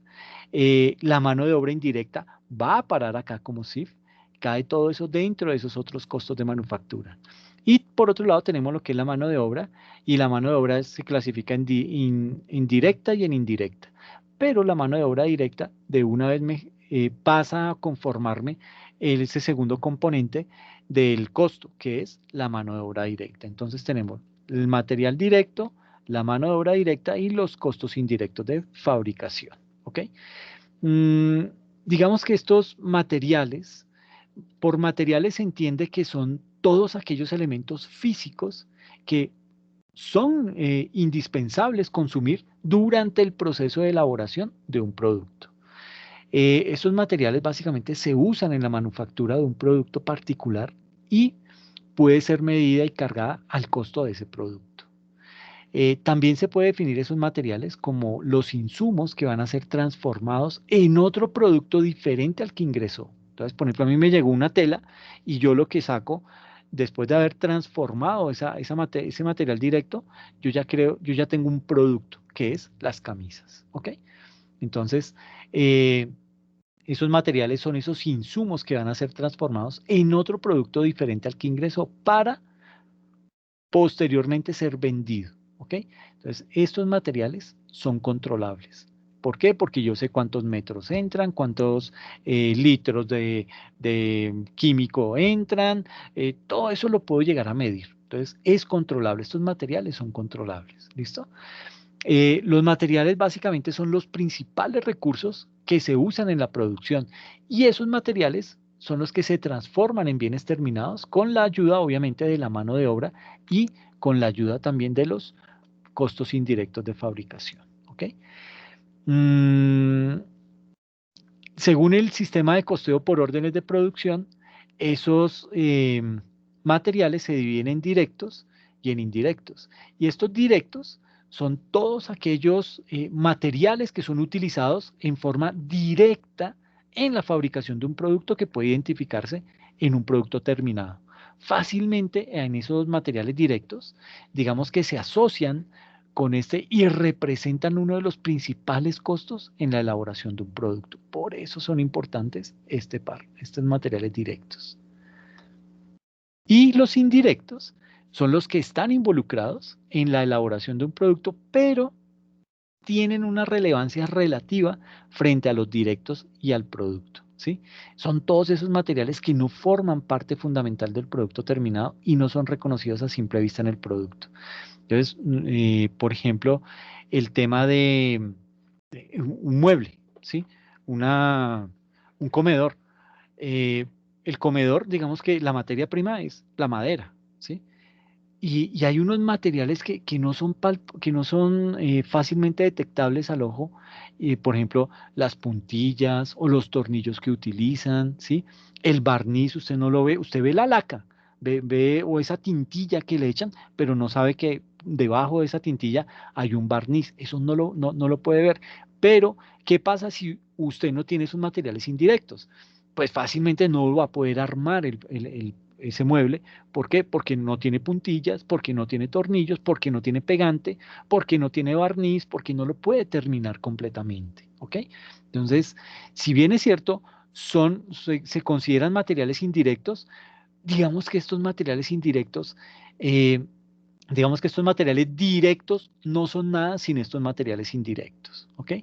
La mano de obra indirecta va a parar acá como CIF. Cae todo eso dentro de esos otros costos de manufactura. Y por otro lado tenemos lo que es la mano de obra, y la mano de obra se clasifica en directa y en indirecta, pero la mano de obra directa de una vez me pasa a conformarme ese segundo componente del costo, que es la mano de obra directa. Entonces tenemos el material directo, la mano de obra directa y los costos indirectos de fabricación. ¿Ok? Mm, digamos que estos materiales, por materiales se entiende que son todos aquellos elementos físicos que son indispensables consumir durante el proceso de elaboración de un producto. Estos materiales básicamente se usan en la manufactura de un producto particular y puede ser medida y cargada al costo de ese producto. También se puede definir esos materiales como los insumos que van a ser transformados en otro producto diferente al que ingresó. Entonces, por ejemplo, a mí me llegó una tela y yo lo que saco, después de haber transformado ese material directo, yo ya tengo un producto, que es las camisas. ¿Ok? Entonces, eh, esos materiales son esos insumos que van a ser transformados en otro producto diferente al que ingresó para posteriormente ser vendido. ¿Ok? Entonces, estos materiales son controlables. ¿Por qué? Porque yo sé cuántos metros entran, cuántos litros de químico entran, todo eso lo puedo llegar a medir. Entonces, es controlable. Estos materiales son controlables. ¿Listo? Los materiales básicamente son los principales recursos que se usan en la producción y esos materiales son los que se transforman en bienes terminados con la ayuda obviamente de la mano de obra y con la ayuda también de los costos indirectos de fabricación. ¿Ok? Mm, según el sistema de costeo por órdenes de producción, esos materiales se dividen en directos y en indirectos. Y estos directos son todos aquellos materiales que son utilizados en forma directa en la fabricación de un producto que puede identificarse en un producto terminado. Fácilmente en esos materiales directos, digamos que se asocian con este y representan uno de los principales costos en la elaboración de un producto. Por eso son importantes estos materiales directos. Y los indirectos son los que están involucrados en la elaboración de un producto, pero tienen una relevancia relativa frente a los directos y al producto. ¿Sí? Son todos esos materiales que no forman parte fundamental del producto terminado y no son reconocidos a simple vista en el producto. Entonces, por ejemplo, el tema de un mueble, ¿sí? Una, un comedor. el comedor, digamos que la materia prima es la madera, ¿sí? Y hay unos materiales que no son, que no son fácilmente detectables al ojo, por ejemplo, las puntillas o los tornillos que utilizan, ¿sí? El barniz, usted no lo ve, usted ve la laca, o esa tintilla que le echan, pero no sabe que debajo de esa tintilla hay un barniz, eso no lo puede ver. Pero, ¿qué pasa si usted no tiene esos materiales indirectos? Pues fácilmente no va a poder armar ese mueble. ¿Por qué? Porque no tiene puntillas, porque no tiene tornillos, porque no tiene pegante, porque no tiene barniz, porque no lo puede terminar completamente. ¿Ok? Entonces, si bien es cierto, se consideran materiales indirectos, digamos que estos materiales indirectos, eh, digamos que estos materiales directos no son nada sin estos materiales indirectos. ¿Ok?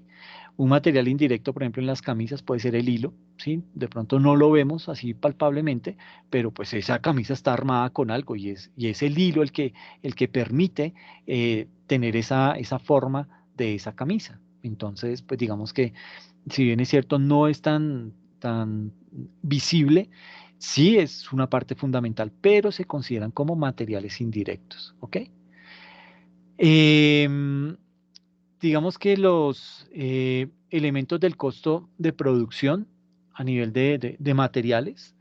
Un material indirecto, por ejemplo, en las camisas puede ser el hilo, ¿sí? De pronto no lo vemos así palpablemente, pero pues esa camisa está armada con algo y es el hilo el que permite tener esa forma de esa camisa. Entonces, pues digamos que si bien es cierto, no es tan visible, sí es una parte fundamental, pero se consideran como materiales indirectos, ¿ok? Em, digamos que los elementos del costo de producción a nivel de materiales,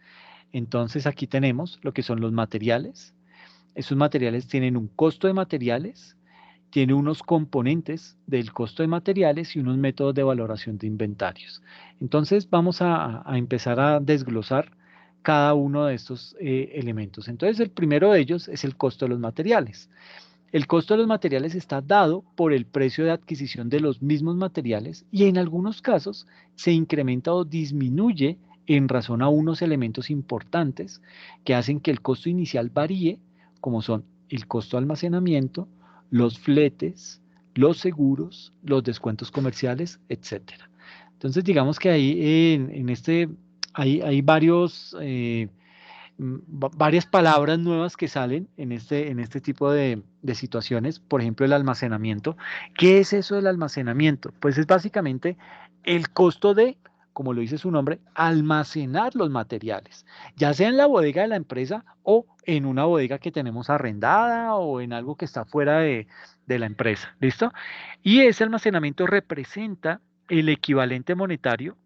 entonces aquí tenemos lo que son los materiales. Esos materiales tienen un costo de materiales, tiene unos componentes del costo de materiales y unos métodos de valoración de inventarios. Entonces vamos a empezar a desglosar cada uno de estos elementos. Entonces el primero de ellos es el costo de los materiales. El costo de los materiales está dado por el precio de adquisición de los mismos materiales y en algunos casos se incrementa o disminuye en razón a unos elementos importantes que hacen que el costo inicial varíe, como son el costo de almacenamiento, los fletes, los seguros, los descuentos comerciales, etcétera. Entonces, digamos que ahí en este hay varios varias palabras nuevas que salen en este tipo de situaciones, por ejemplo, el almacenamiento. ¿Qué es eso del almacenamiento? Pues es básicamente el costo de, como lo dice su nombre, almacenar los materiales, ya sea en la bodega de la empresa o en una bodega que tenemos arrendada o en algo que está fuera de la empresa. ¿Listo? Y ese almacenamiento representa el equivalente monetario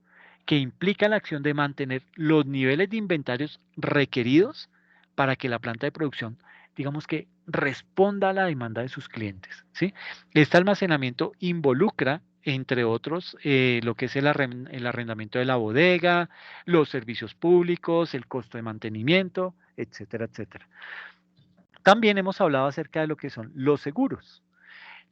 que implica la acción de mantener los niveles de inventarios requeridos para que la planta de producción, digamos que responda a la demanda de sus clientes, ¿sí? Este almacenamiento involucra, entre otros, lo que es el arrendamiento de la bodega, los servicios públicos, el costo de mantenimiento, etcétera, etcétera. También hemos hablado acerca de lo que son los seguros.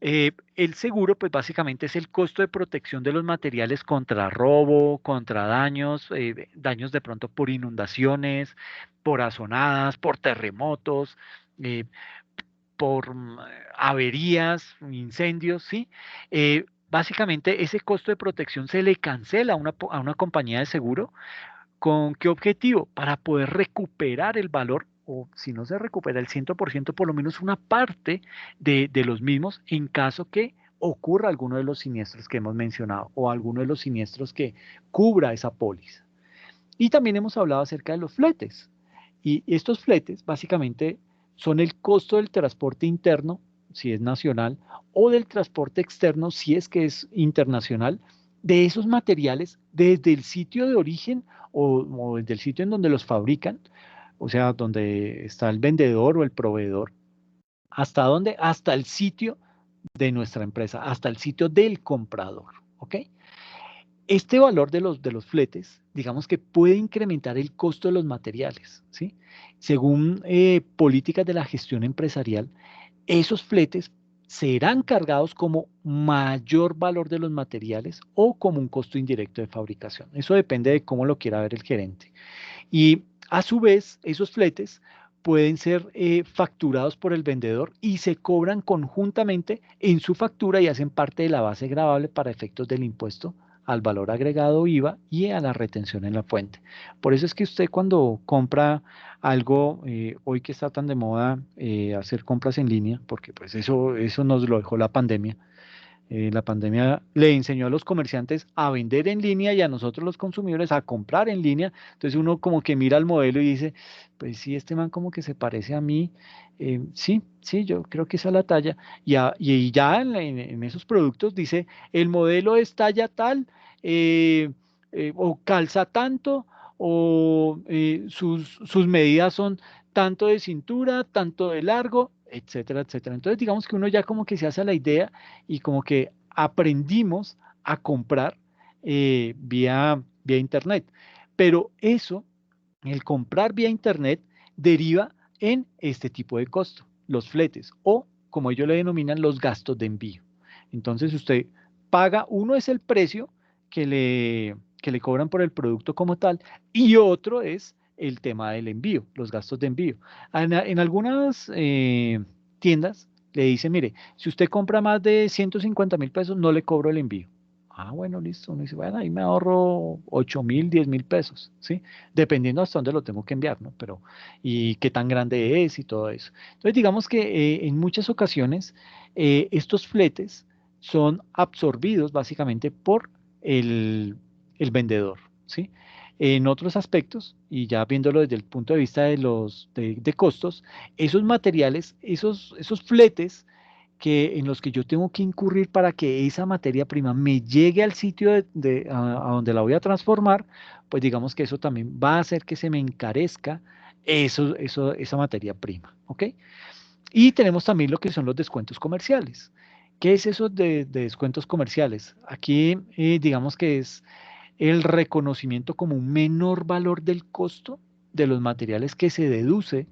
El seguro, pues básicamente es el costo de protección de los materiales contra robo, contra daños, daños de pronto por inundaciones, por azonadas, por terremotos, eh, por averías, incendios, ¿sí? Básicamente ese costo de protección se le cancela a a una compañía de seguro. ¿Con qué objetivo? Para poder recuperar el valor, o si no se recupera el 100%, por lo menos una parte de los mismos en caso que ocurra alguno de los siniestros que hemos mencionado o alguno de los siniestros que cubra esa póliza. Y también hemos hablado acerca de los fletes. Y estos fletes básicamente son el costo del transporte interno, si es nacional, o del transporte externo, si es que es internacional, de esos materiales desde el sitio de origen o desde el sitio en donde los fabrican, o sea, donde está el vendedor o el proveedor. ¿Hasta dónde? Hasta el sitio de nuestra empresa, hasta el sitio del comprador. ¿Ok? Este valor de los fletes, digamos que puede incrementar el costo de los materiales, ¿sí? Según políticas de la gestión empresarial, esos fletes serán cargados como mayor valor de los materiales o como un costo indirecto de fabricación. Eso depende de cómo lo quiera ver el gerente. Y a su vez, esos fletes pueden ser facturados por el vendedor y se cobran conjuntamente en su factura y hacen parte de la base gravable para efectos del impuesto al valor agregado IVA y a la retención en la fuente. Por eso es que usted cuando compra algo, hoy que está tan de moda hacer compras en línea, porque pues eso nos lo dejó la pandemia, La pandemia le enseñó a los comerciantes a vender en línea y a nosotros los consumidores a comprar en línea. Entonces uno como que mira al modelo y dice, pues sí, este man como que se parece a mí. Sí, sí, yo creo que esa es la talla. Y ya en esos productos dice, el modelo es talla tal, eh, o calza tanto, o sus medidas son tanto de cintura, tanto de largo, etcétera, etcétera. Entonces digamos que uno ya como que se hace la idea y como que aprendimos a comprar vía internet. Pero eso, el comprar vía internet, deriva en este tipo de costo, los fletes o, como ellos le denominan, los gastos de envío. Entonces usted paga, uno es el precio que le cobran por el producto como tal y otro es el tema del envío, los gastos de envío. En algunas tiendas le dicen, mire, si usted compra más de 150.000 pesos, no le cobro el envío. Ah, bueno, listo. Uno dice, bueno, ahí me ahorro 8.000, 10.000 pesos, ¿sí? Dependiendo hasta dónde lo tengo que enviar, ¿no? Pero, y qué tan grande es y todo eso. Entonces, digamos que en muchas ocasiones estos fletes son absorbidos básicamente por el, el vendedor, ¿sí? En otros aspectos, y ya viéndolo desde el punto de vista de costos, esos materiales, esos fletes en los que yo tengo que incurrir para que esa materia prima me llegue al sitio a donde la voy a transformar, pues digamos que eso también va a hacer que se me encarezca esa materia prima, ¿ok? Y tenemos también lo que son los descuentos comerciales. ¿Qué es eso de descuentos comerciales? Aquí digamos que es el reconocimiento como un menor valor del costo de los materiales que se deduce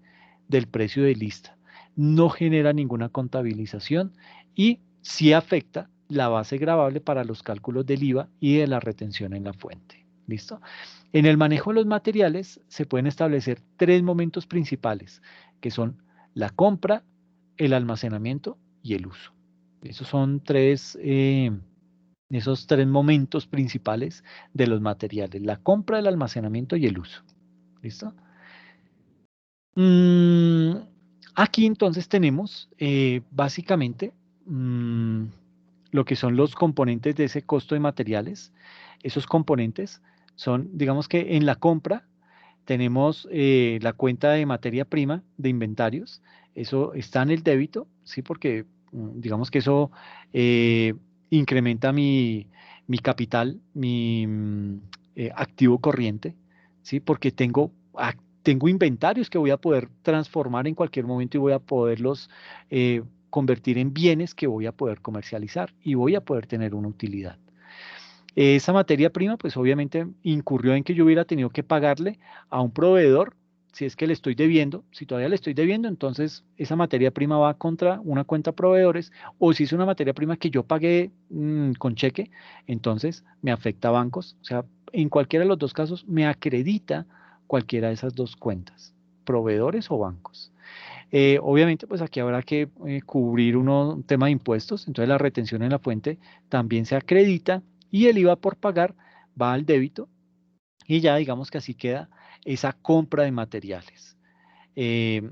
del precio de lista. No genera ninguna contabilización y sí afecta la base gravable para los cálculos del IVA y de la retención en la fuente. ¿Listo? En el manejo de los materiales se pueden establecer tres momentos principales, que son la compra, el almacenamiento y el uso. Esos son esos tres momentos principales de los materiales, la compra, el almacenamiento y el uso. ¿Listo? Mm, aquí entonces tenemos básicamente mm, lo que son los componentes de ese costo de materiales. Esos componentes son, digamos que en la compra tenemos la cuenta de materia prima de inventarios. Eso está en el débito, ¿sí? Porque digamos que eso eh, incrementa mi capital, mi activo corriente, ¿sí? Porque tengo inventarios que voy a poder transformar en cualquier momento y voy a poderlos convertir en bienes que voy a poder comercializar y voy a poder tener una utilidad. Esa materia prima, pues obviamente incurrió en que yo hubiera tenido que pagarle a un proveedor, si es que le estoy debiendo, si todavía le estoy debiendo, entonces esa materia prima va contra una cuenta proveedores, o si es una materia prima que yo pagué con cheque, entonces me afecta a bancos, o sea, en cualquiera de los dos casos me acredita cualquiera de esas dos cuentas, proveedores o bancos. Obviamente, pues aquí habrá que cubrir un tema de impuestos, entonces la retención en la fuente también se acredita y el IVA por pagar va al débito y ya digamos que así queda esa compra de materiales. Eh,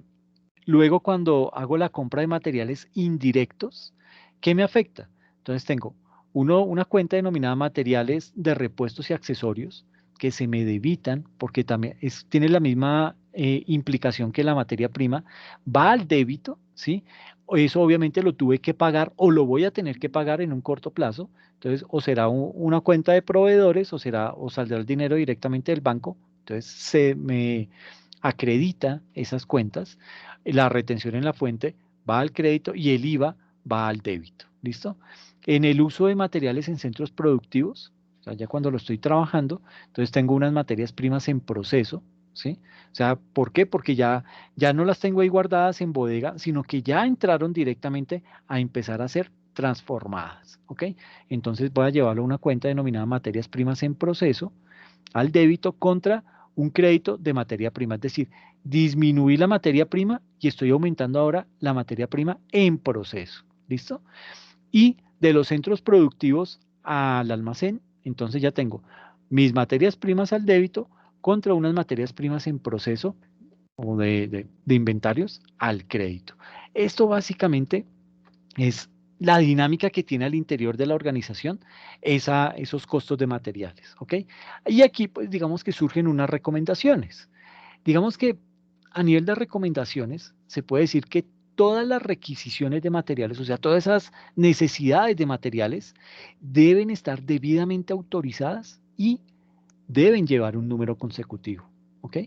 Luego, cuando hago la compra de materiales indirectos, ¿qué me afecta? Entonces tengo una cuenta denominada materiales de repuestos y accesorios que se me debitan porque también tiene la misma implicación que la materia prima, va al débito, ¿sí? Eso obviamente lo tuve que pagar o lo voy a tener que pagar en un corto plazo. Entonces, o será una cuenta de proveedores o saldrá el dinero directamente del banco. Entonces, se me acredita esas cuentas, la retención en la fuente va al crédito y el IVA va al débito. ¿Listo? En el uso de materiales en centros productivos, o sea, ya cuando lo estoy trabajando, entonces tengo unas materias primas en proceso, ¿sí? O sea, ¿por qué? Porque ya no las tengo ahí guardadas en bodega, sino que ya entraron directamente a empezar a ser transformadas, ¿ok? Entonces voy a llevarlo a una cuenta denominada materias primas en proceso, al débito contra un crédito de materia prima. Es decir, disminuí la materia prima y estoy aumentando ahora la materia prima en proceso. ¿Listo? Y de los centros productivos al almacén, entonces ya tengo mis materias primas al débito contra unas materias primas en proceso o de inventarios al crédito. Esto básicamente es la dinámica que tiene al interior de la organización esos costos de materiales, ¿ok? Y aquí, pues, digamos que surgen unas recomendaciones. Digamos que a nivel de recomendaciones, se puede decir que todas las requisiciones de materiales, o sea, todas esas necesidades de materiales, deben estar debidamente autorizadas y deben llevar un número consecutivo, ¿ok?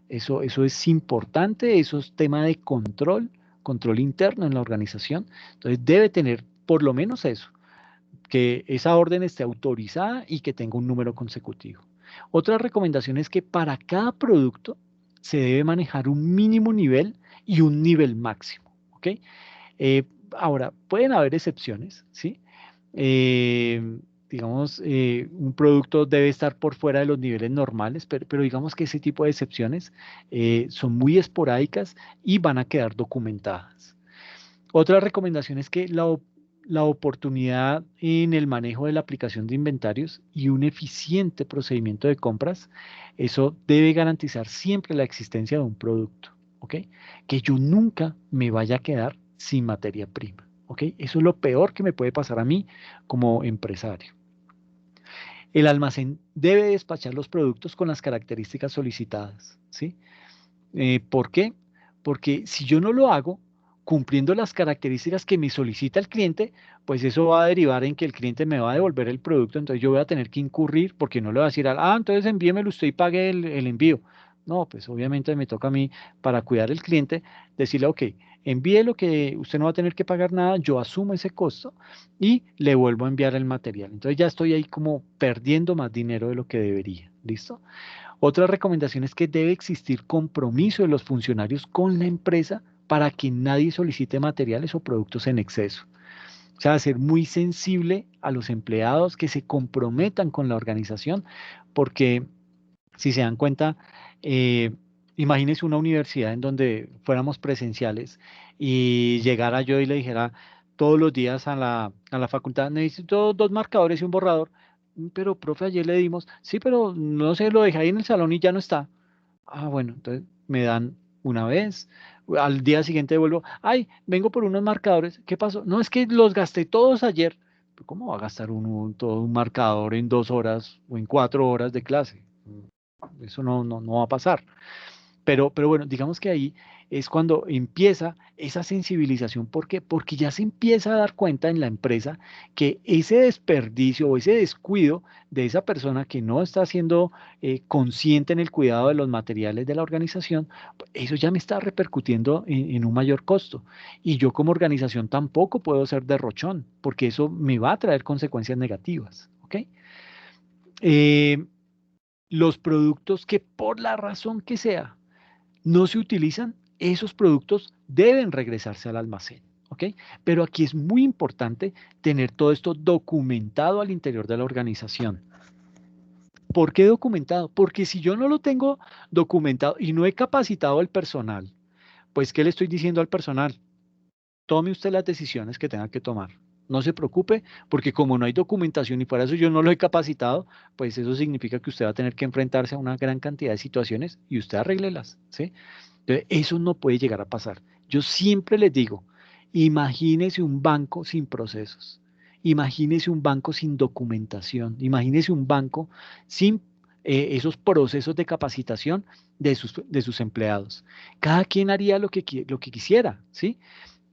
Eso es importante, eso es tema de control, control interno en la organización. Entonces debe tener por lo menos eso, que esa orden esté autorizada y que tenga un número consecutivo. Otra recomendación es que para cada producto se debe manejar un mínimo nivel y un nivel máximo, ¿ok? Eh, Ahora, pueden haber excepciones, ¿sí? Eh, digamos, un producto debe estar por fuera de los niveles normales, pero digamos que ese tipo de excepciones son muy esporádicas y van a quedar documentadas. Otra recomendación es que la oportunidad en el manejo de la aplicación de inventarios y un eficiente procedimiento de compras, eso debe garantizar siempre la existencia de un producto, ¿ok? Que yo nunca me vaya a quedar sin materia prima, ¿ok? Eso es lo peor que me puede pasar a mí como empresario. El almacén debe despachar los productos con las características solicitadas, ¿sí? ¿Por qué? Porque si yo no lo hago cumpliendo las características que me solicita el cliente, pues eso va a derivar en que el cliente me va a devolver el producto, entonces yo voy a tener que incurrir porque no le va a decir, entonces envíemelo usted y pague el envío. No, pues obviamente me toca a mí, para cuidar el cliente, decirle, ok, envíe lo que usted no va a tener que pagar nada, yo asumo ese costo y le vuelvo a enviar el material. Entonces ya estoy ahí como perdiendo más dinero de lo que debería. ¿Listo? Otra recomendación es que debe existir compromiso de los funcionarios con la empresa para que nadie solicite materiales o productos en exceso. O sea, ser muy sensible a los empleados que se comprometan con la organización, porque si se dan cuenta, eh, imagínense una universidad en donde fuéramos presenciales y llegara yo y le dijera todos los días a la facultad, necesito dos marcadores y un borrador. Pero, profe, ayer le dimos, sí, pero no sé, lo dejé ahí en el salón y ya no está. Ah, bueno, entonces me dan una vez, al día siguiente vuelvo, ay, vengo por unos marcadores, ¿qué pasó? No, es que los gasté todos ayer. Pero ¿cómo va a gastar uno todo un marcador en 2 horas o en 4 horas de clase? Eso no va a pasar. Pero bueno, digamos que ahí es cuando empieza esa sensibilización. ¿Por qué? Porque ya se empieza a dar cuenta en la empresa que ese desperdicio o ese descuido de esa persona que no está siendo consciente en el cuidado de los materiales de la organización, pues, eso ya me está repercutiendo en un mayor costo. Y yo como organización tampoco puedo ser derrochón, porque eso me va a traer consecuencias negativas. ¿Ok? Eh, los productos que por la razón que sea, no se utilizan, esos productos deben regresarse al almacén. ¿Ok? Pero aquí es muy importante tener todo esto documentado al interior de la organización. ¿Por qué documentado? Porque si yo no lo tengo documentado y no he capacitado al personal, pues ¿qué le estoy diciendo al personal? Tome usted las decisiones que tenga que tomar. No se preocupe, porque como no hay documentación y para eso yo no lo he capacitado, pues eso significa que usted va a tener que enfrentarse a una gran cantidad de situaciones y usted arréglelas, ¿sí? Entonces, eso no puede llegar a pasar. Yo siempre les digo, imagínese un banco sin procesos, imagínese un banco sin documentación, imagínese un banco sin esos procesos de capacitación de sus empleados. Cada quien haría lo que quisiera, ¿sí?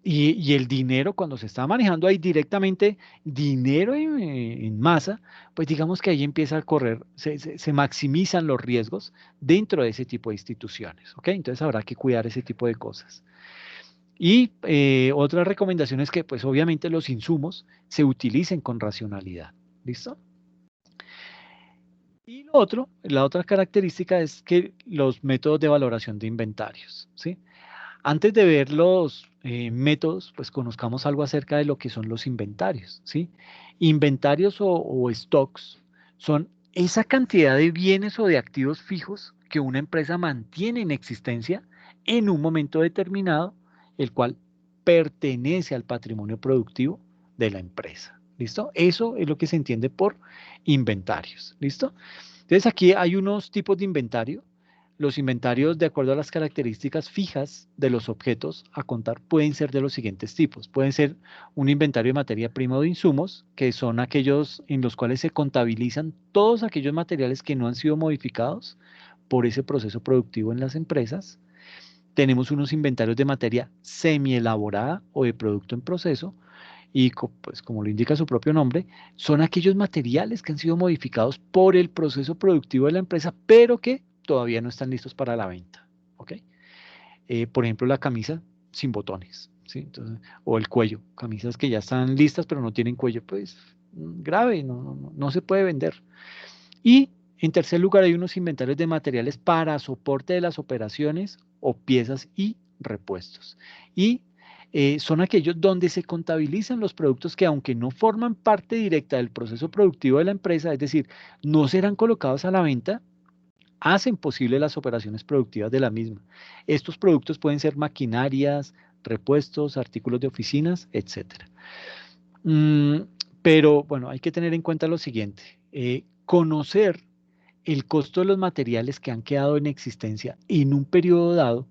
Y el dinero, cuando se está manejando ahí directamente dinero en masa, pues digamos que ahí empieza a correr, se maximizan los riesgos dentro de ese tipo de instituciones, ¿ok? Entonces habrá que cuidar ese tipo de cosas. Y otra recomendación es que, pues obviamente los insumos se utilicen con racionalidad, ¿listo? Y lo otro, la otra característica es que los métodos de valoración de inventarios, ¿sí? Antes de ver los métodos, pues conozcamos algo acerca de lo que son los inventarios, ¿sí? Inventarios o stocks son esa cantidad de bienes o de activos fijos que una empresa mantiene en existencia en un momento determinado, el cual pertenece al patrimonio productivo de la empresa. ¿Listo? Eso es lo que se entiende por inventarios. ¿Listo? Entonces aquí hay unos tipos de inventario. los inventarios, de acuerdo a las características fijas de los objetos a contar, pueden ser de los siguientes tipos. Pueden ser un inventario de materia prima o de insumos, que son aquellos en los cuales se contabilizan todos aquellos materiales que no han sido modificados por ese proceso productivo en las empresas. Tenemos unos inventarios de materia semielaborada o de producto en proceso, y pues como lo indica su propio nombre, son aquellos materiales que han sido modificados por el proceso productivo de la empresa, pero que todavía no están listos para la venta. ¿Ok? Por ejemplo, la camisa sin botones, ¿sí? Entonces, o el cuello, camisas que ya están listas pero no tienen cuello, pues grave, no se puede vender. Y en tercer lugar, hay unos inventarios de materiales para soporte de las operaciones o piezas y repuestos. Y son aquellos donde se contabilizan los productos que, aunque no forman parte directa del proceso productivo de la empresa, es decir, no serán colocados a la venta, hacen posible las operaciones productivas de la misma. Estos productos pueden ser maquinarias, repuestos, artículos de oficinas, etcétera. Mm, pero bueno, hay que tener en cuenta lo siguiente. Conocer el costo de los materiales que han quedado en existencia en un periodo dado,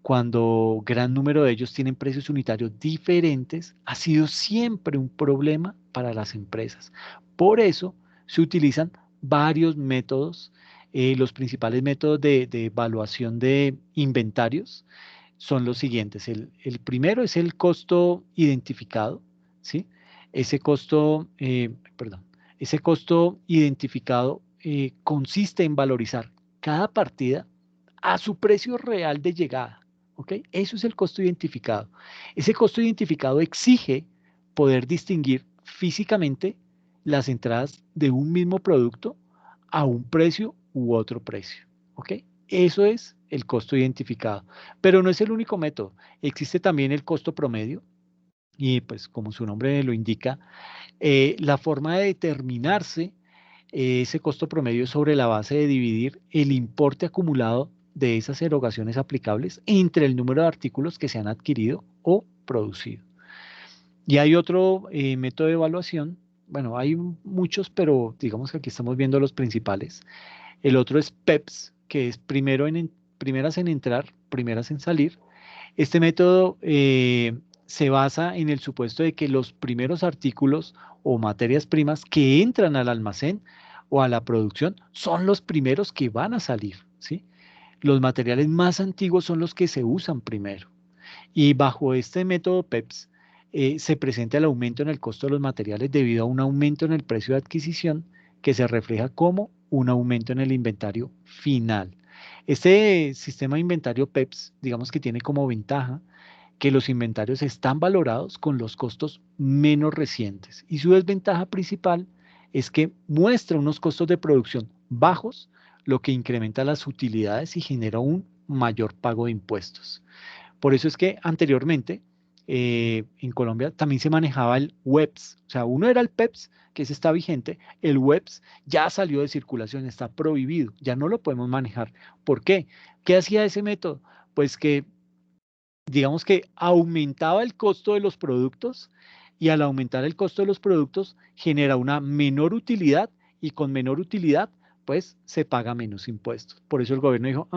cuando gran número de ellos tienen precios unitarios diferentes, ha sido siempre un problema para las empresas. Por eso se utilizan varios métodos. Los principales métodos de evaluación de inventarios son los siguientes. El primero es el costo identificado, ¿sí? Ese costo, perdón, ese costo identificado consiste en valorizar cada partida a su precio real de llegada, ¿ok? Eso es el costo identificado. Ese costo identificado exige poder distinguir físicamente las entradas de un mismo producto a un precio u otro precio, ¿ok? Eso es el costo identificado. Pero no es el único método. Existe también el costo promedio y pues como su nombre lo indica, la forma de determinarse ese costo promedio es sobre la base de dividir el importe acumulado de esas erogaciones aplicables entre el número de artículos que se han adquirido o producido. Y hay otro método de evaluación, bueno, hay muchos, pero digamos que aquí estamos viendo los principales. El otro es PEPS, que es primeras en entrar, primeras en salir. Este método se basa en el supuesto de que los primeros artículos o materias primas que entran al almacén o a la producción son los primeros que van a salir, ¿sí? Los materiales más antiguos son los que se usan primero. Y bajo este método PEPS se presenta el aumento en el costo de los materiales debido a un aumento en el precio de adquisición que se refleja como un aumento en el inventario final. Este sistema de inventario PEPS, digamos que tiene como ventaja que los inventarios están valorados con los costos menos recientes y su desventaja principal es que muestra unos costos de producción bajos, lo que incrementa las utilidades y genera un mayor pago de impuestos. Por eso es que anteriormente en Colombia también se manejaba el WEPS, o sea, uno era el PEPS, que ese está vigente, el WEPS ya salió de circulación, está prohibido, ya no lo podemos manejar. ¿Por qué? ¿Qué hacía ese método? Pues que digamos que aumentaba el costo de los productos y al aumentar el costo de los productos genera una menor utilidad y con menor utilidad pues se paga menos impuestos. Por eso el gobierno dijo,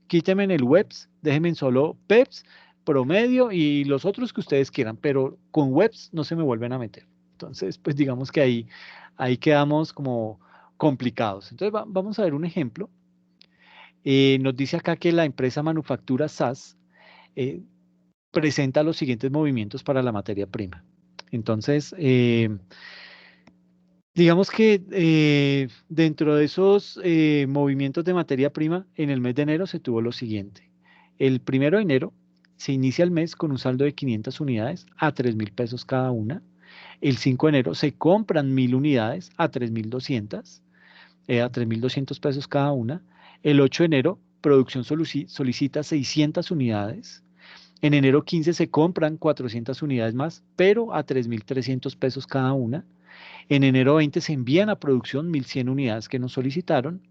quíteme en el WEPS, déjenme en solo PEPS, promedio y los otros que ustedes quieran, pero con WEPS no se me vuelven a meter. Entonces, pues digamos que ahí quedamos como complicados. Entonces vamos a ver un ejemplo. Nos dice acá que la empresa Manufactura SAS eh, presenta los siguientes movimientos para la materia prima. Entonces, digamos que dentro de esos movimientos de materia prima, en el mes de enero se tuvo lo siguiente. El 1 de enero se inicia el mes con un saldo de 500 unidades a 3.000 pesos cada una. El 5 de enero se compran 1.000 unidades a 3.200, a 3.200 pesos cada una. El 8 de enero, producción solicita 600 unidades. En enero 15 se compran 400 unidades más, pero a 3.300 pesos cada una. En enero 20 se envían a producción 1.100 unidades que nos solicitaron.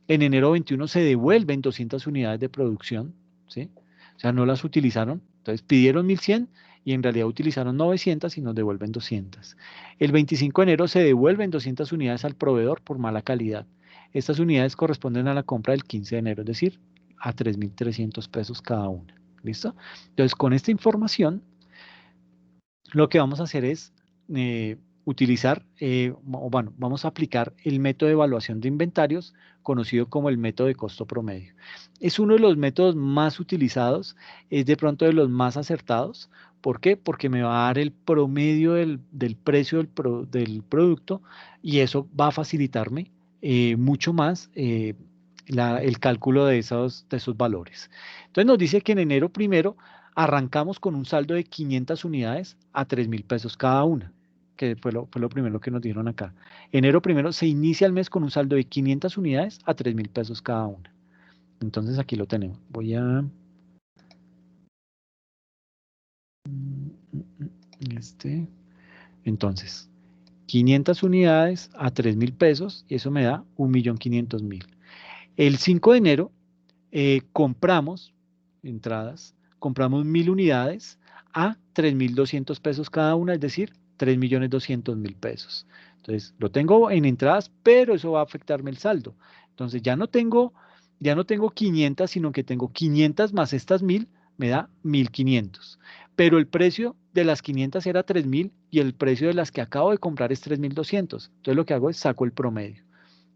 En enero 21 se devuelven 200 unidades de producción, ¿sí? O sea, no las utilizaron. Entonces pidieron 1.100 y en realidad utilizaron 900 y nos devuelven 200. El 25 de enero se devuelven 200 unidades al proveedor por mala calidad. Estas unidades corresponden a la compra del 15 de enero, es decir, a 3.300 pesos cada una. ¿Listo? Entonces, con esta información, lo que vamos a hacer es utilizar, bueno, vamos a aplicar el método de evaluación de inventarios, conocido como el método de costo promedio. Es uno de los métodos más utilizados, es de pronto de los más acertados. ¿Por qué? Porque me va a dar el promedio del precio del producto y eso va a facilitarme mucho más el cálculo de esos valores. Entonces nos dice que en enero primero arrancamos con un saldo de 500 unidades a 3.000 pesos cada una, que fue lo primero que nos dieron acá. Enero primero se inicia el mes con un saldo de 500 unidades a 3.000 pesos cada una. Entonces aquí lo tenemos. Voy a... Entonces, 500 unidades a 3.000 pesos y eso me da 1.500.000. El 5 de enero compramos entradas, compramos 1.000 unidades a 3.200 pesos cada una, es decir, 3.200.000 pesos. Entonces, lo tengo en entradas, pero eso va a afectarme el saldo. Entonces, ya no tengo 500, sino que tengo 500 más estas 1.000, me da 1.500. Pero el precio de las 500 era 3.000 y el precio de las que acabo de comprar es 3.200. Entonces, lo que hago es saco el promedio.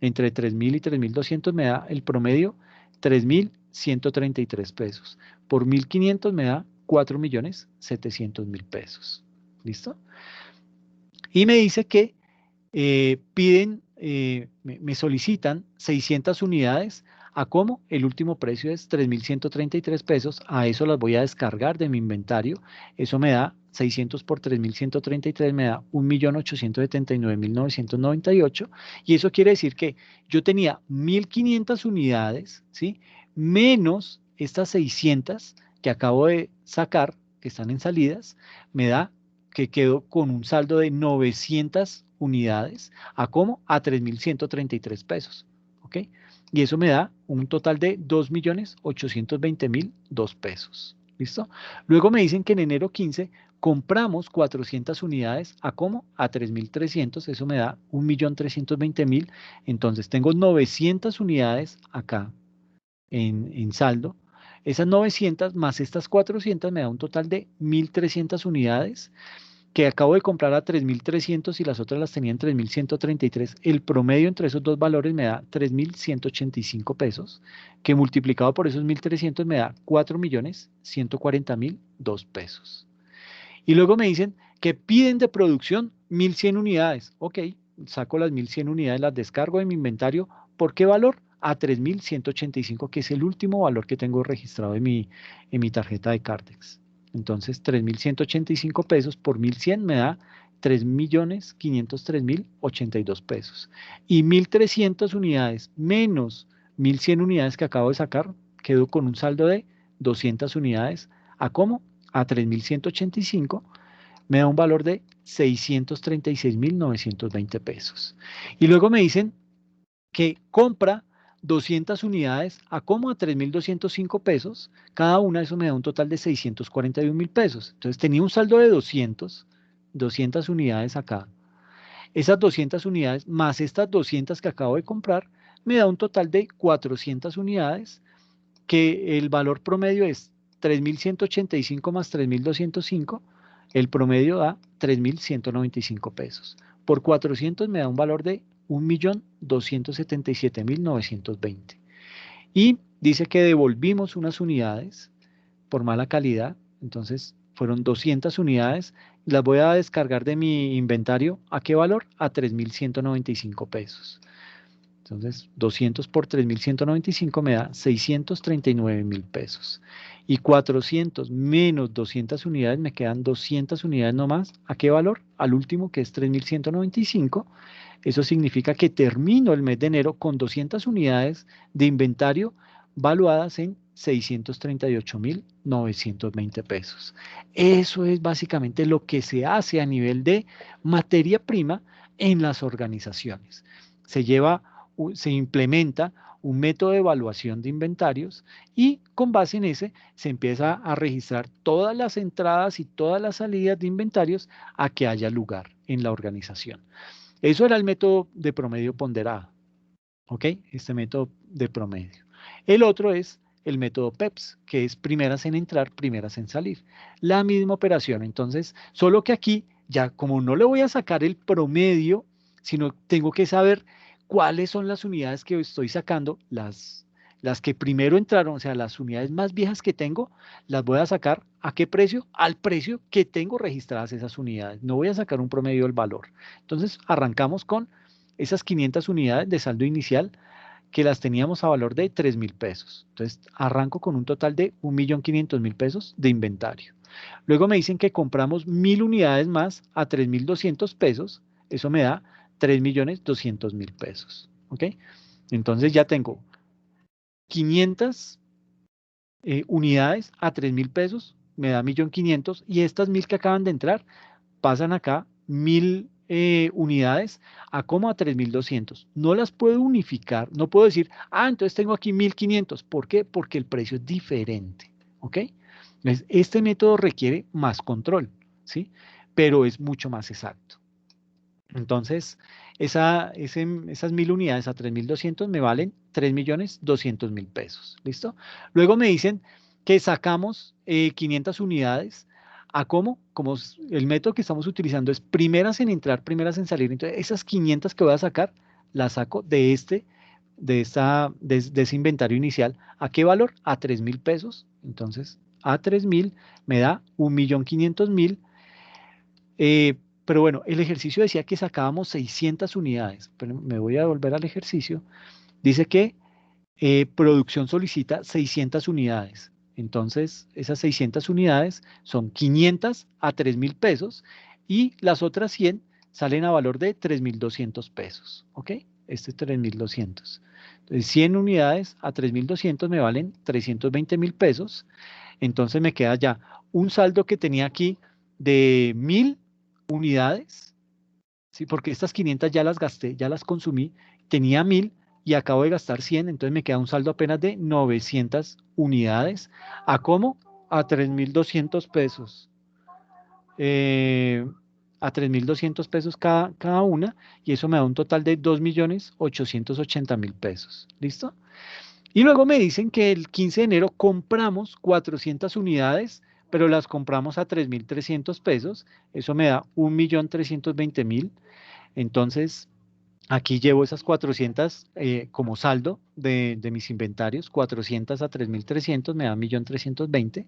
Entre 3.000 y 3.200 me da el promedio 3.133 pesos. Por 1.500 me da 4.700.000 pesos. ¿Listo? Y me dice que me solicitan 600 unidades. ¿A cómo? El último precio es 3.133 pesos. A eso las voy a descargar de mi inventario. Eso me da 600 por 3.133, me da 1.879.998. Y eso quiere decir que yo tenía 1.500 unidades, ¿sí? Menos estas 600 que acabo de sacar, que están en salidas, me da que quedo con un saldo de 900 unidades. ¿A cómo? A 3.133 pesos. ¿Ok? Y eso me da un total de 2.820.002 pesos. ¿Listo? Luego me dicen que en enero 15 compramos 400 unidades. ¿A cómo? A 3.300. Eso me da 1.320.000. Entonces tengo 900 unidades acá en saldo. Esas 900 más estas 400 me da un total de 1.300 unidades que acabo de comprar a 3.300 y las otras las tenía en 3.133. El promedio entre esos dos valores me da 3.185 pesos, que multiplicado por esos 1.300 me da 4.140.002 pesos. Y luego me dicen que piden de producción 1.100 unidades. Ok, saco las 1.100 unidades, las descargo de mi inventario. ¿Por qué valor? A 3.185, que es el último valor que tengo registrado en mi tarjeta de Cartex. Entonces, 3.185 pesos por 1.100 me da 3.503.082 pesos. Y 1.300 unidades menos 1.100 unidades que acabo de sacar, quedo con un saldo de 200 unidades. ¿A cómo? A 3.185 me da un valor de 636.920 pesos. Y luego me dicen que compra 200 unidades a como a 3.205 pesos, cada una, eso me da un total de 641.000 pesos. Entonces tenía un saldo de 200 unidades acá. Esas 200 unidades más estas 200 que acabo de comprar, me da un total de 400 unidades, que el valor promedio es 3.185 más 3.205, el promedio da 3.195 pesos. Por 400 me da un valor de 1.277.920. Y dice que devolvimos unas unidades por mala calidad, entonces fueron 200 unidades, las voy a descargar de mi inventario. ¿A qué valor? A 3.195 pesos. Entonces, 200 por 3.195 me da 639.000 pesos. Y 400 menos 200 unidades, me quedan 200 unidades nomás. ¿A qué valor? Al último, que es 3.195. Eso significa que termino el mes de enero con 200 unidades de inventario valuadas en 638.920 pesos. Eso es básicamente lo que se hace a nivel de materia prima en las organizaciones. Se implementa un método de evaluación de inventarios y con base en ese se empieza a registrar todas las entradas y todas las salidas de inventarios a que haya lugar en la organización. Eso era el método de promedio ponderado. ¿ok? Este método de promedio. El otro es el método PEPS, que es primeras en entrar, primeras en salir. La misma operación, entonces, solo que aquí, ya como no le voy a sacar el promedio, sino tengo que saber cuáles son las unidades que estoy sacando, las que primero entraron, o sea, las unidades más viejas que tengo, las voy a sacar ¿a qué precio? Al precio que tengo registradas esas unidades. No voy a sacar un promedio del valor. Entonces, arrancamos con esas 500 unidades de saldo inicial que las teníamos a valor de 3.000 pesos. Entonces, arranco con un total de 1.500.000 pesos de inventario. Luego me dicen que compramos 1.000 unidades más a 3.200 pesos. Eso me da 3.200.000 pesos. ¿Ok? Entonces ya tengo 500 unidades a 3.000 pesos, me da 1.500.000 y estas 1.000 que acaban de entrar pasan acá 1.000 unidades a como a 3.200. No las puedo unificar, no puedo decir, entonces tengo aquí 1.500. ¿Por qué? Porque el precio es diferente, ¿ok? Entonces, este método requiere más control, ¿sí? Pero es mucho más exacto. Entonces, esas 1.000 unidades a 3.200 me valen 3.200.000 pesos. ¿Listo? Luego me dicen que sacamos 500 unidades. ¿A cómo? Como el método que estamos utilizando es primeras en entrar, primeras en salir. Entonces, esas 500 que voy a sacar, las saco de ese inventario inicial. ¿A qué valor? A 3.000 pesos. Entonces, a 3.000 me da 1.500.000. eh, pero bueno, el ejercicio decía que sacábamos 600 unidades. Pero me voy a volver al ejercicio. Dice que producción solicita 600 unidades. Entonces, esas 600 unidades son 500 a 3.000 pesos y las otras 100 salen a valor de 3.200 pesos. ¿Ok? Este es 3.200. Entonces, 100 unidades a 3.200 me valen 320.000 pesos. Entonces, me queda ya un saldo que tenía aquí de 1.000 unidades, ¿sí? Porque estas 500 ya las gasté, ya las consumí, tenía 1.000 y acabo de gastar 100, entonces me queda un saldo apenas de 900 unidades. ¿A cómo? A 3.200 pesos. Eh, a 3.200 pesos cada una y eso me da un total de 2.880.000 pesos. ¿Listo? Y luego me dicen que el 15 de enero compramos 400 unidades, pero las compramos a 3.300 pesos. Eso me da 1.320.000. Entonces, aquí llevo esas 400 como saldo de mis inventarios. 400 a 3.300 me da 1.320.000.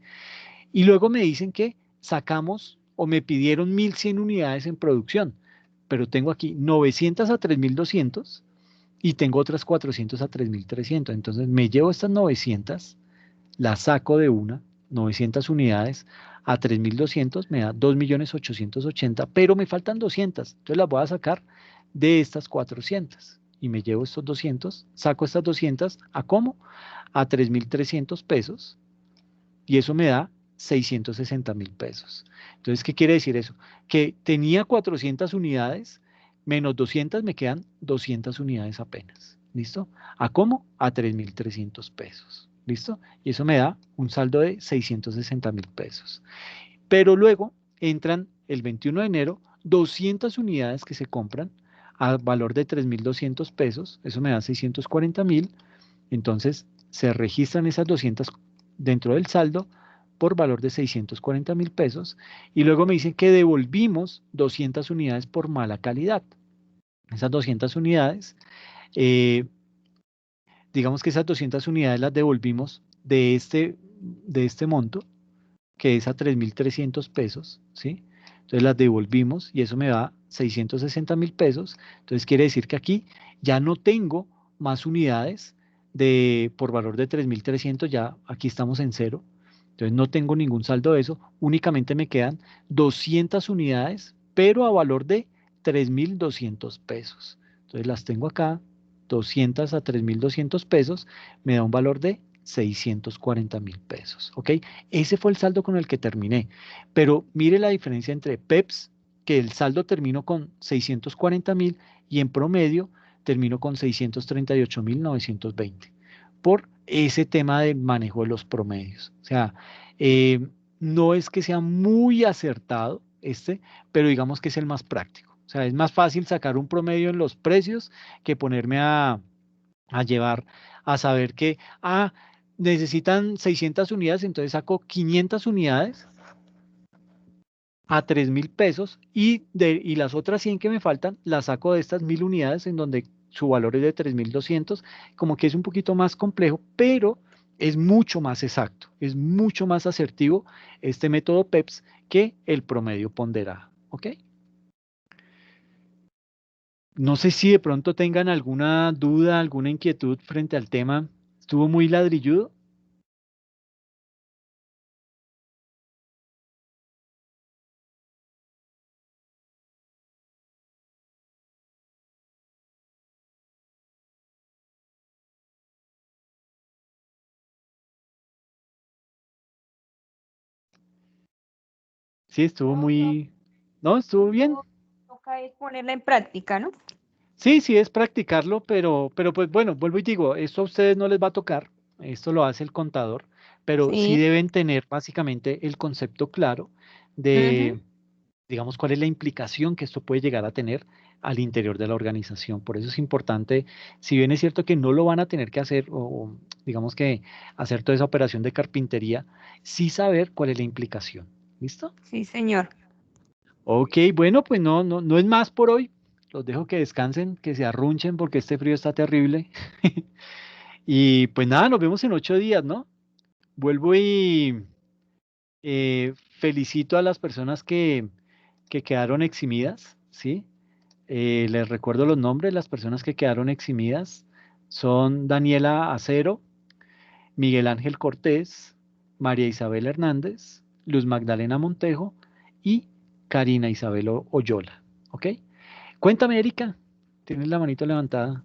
Y luego me dicen que sacamos o me pidieron 1.100 unidades en producción, pero tengo aquí 900 a 3.200 y tengo otras 400 a 3.300. Entonces me llevo estas 900, las saco de una, 900 unidades a 3.200, me da 2.880.000, pero me faltan 200. Entonces las voy a sacar de estas 400 y me llevo estos 200, saco estas 200, ¿a cómo? A 3.300 pesos y eso me da 660.000 pesos. Entonces, ¿qué quiere decir eso? Que tenía 400 unidades, menos 200 me quedan 200 unidades apenas. ¿Listo? ¿A cómo? A 3.300 pesos. ¿Listo? Y eso me da un saldo de 660.000 pesos. Pero luego entran el 21 de enero 200 unidades que se compran a valor de 3.200 pesos. Eso me da 640.000. Entonces, se registran esas 200 dentro del saldo por valor de 640.000 pesos y luego me dicen que devolvimos 200 unidades por mala calidad. Esas 200 unidades, eh, digamos que esas 200 unidades las devolvimos de este monto, que es a 3.300 pesos, ¿sí? Entonces las devolvimos y eso me da 660.000 pesos. Entonces quiere decir que aquí ya no tengo más unidades por valor de 3.300, ya aquí estamos en cero. Entonces no tengo ningún saldo de eso, únicamente me quedan 200 unidades, pero a valor de 3.200 pesos. Entonces las tengo acá, 200 a 3.200 pesos, me da un valor de 640.000 pesos, ¿ok? Ese fue el saldo con el que terminé. Pero mire la diferencia entre PEPS, que el saldo terminó con 640.000 y en promedio terminó con 638.920 por ese tema de manejo de los promedios. O sea, eh, no es que sea muy acertado pero digamos que es el más práctico. O sea, es más fácil sacar un promedio en los precios que ponerme a llevar a saber que, necesitan 600 unidades, entonces saco 500 unidades a 3.000 pesos y las otras 100 que me faltan las saco de estas 1.000 unidades en donde su valor es de 3.200, como que es un poquito más complejo, pero es mucho más exacto, es mucho más asertivo este método PEPS que el promedio ponderado, ¿ok? No sé si de pronto tengan alguna duda, alguna inquietud frente al tema. ¿Estuvo muy ladrilludo? Sí, estuvo No, no, muy... No, estuvo bien. no, toca es ponerla en práctica, ¿no? Sí, sí, es practicarlo, pero pues bueno, vuelvo y digo, esto a ustedes no les va a tocar, esto lo hace el contador, pero sí Sí. deben tener básicamente el concepto claro Ujú. de, digamos, cuál es la implicación que esto puede llegar a tener al interior de la organización. Por eso es importante, si bien es cierto que no lo van a tener que hacer, o digamos que hacer toda esa operación de carpintería, sí saber cuál es la implicación. ¿Listo? Sí, señor. Ok, bueno, pues no es más por hoy. Los dejo que descansen, que se arrunchen porque este frío está terrible. Y pues nada, nos vemos en 8 días, ¿no? Vuelvo y felicito a las personas que quedaron eximidas, ¿sí? Les recuerdo los nombres, las personas que quedaron eximidas son Daniela Acero, Miguel Ángel Cortés, María Isabel Hernández, Luz Magdalena Montejo y Karina Isabel Oyola, ¿ok? Cuéntame, Erika, tienes la manito levantada.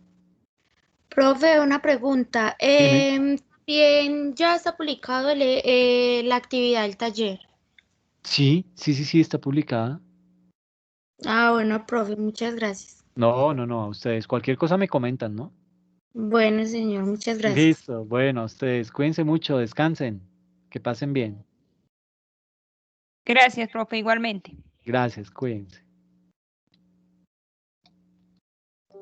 Profe, una pregunta. Dime. Bien, ya está publicado la actividad del taller. Sí, está publicada. Ah, bueno, profe, muchas gracias. No, a ustedes. Cualquier cosa me comentan, ¿no? Bueno, señor, muchas gracias. Listo, bueno, a ustedes. Cuídense mucho, descansen, que pasen bien. Gracias, profe, igualmente. Gracias, cuídense.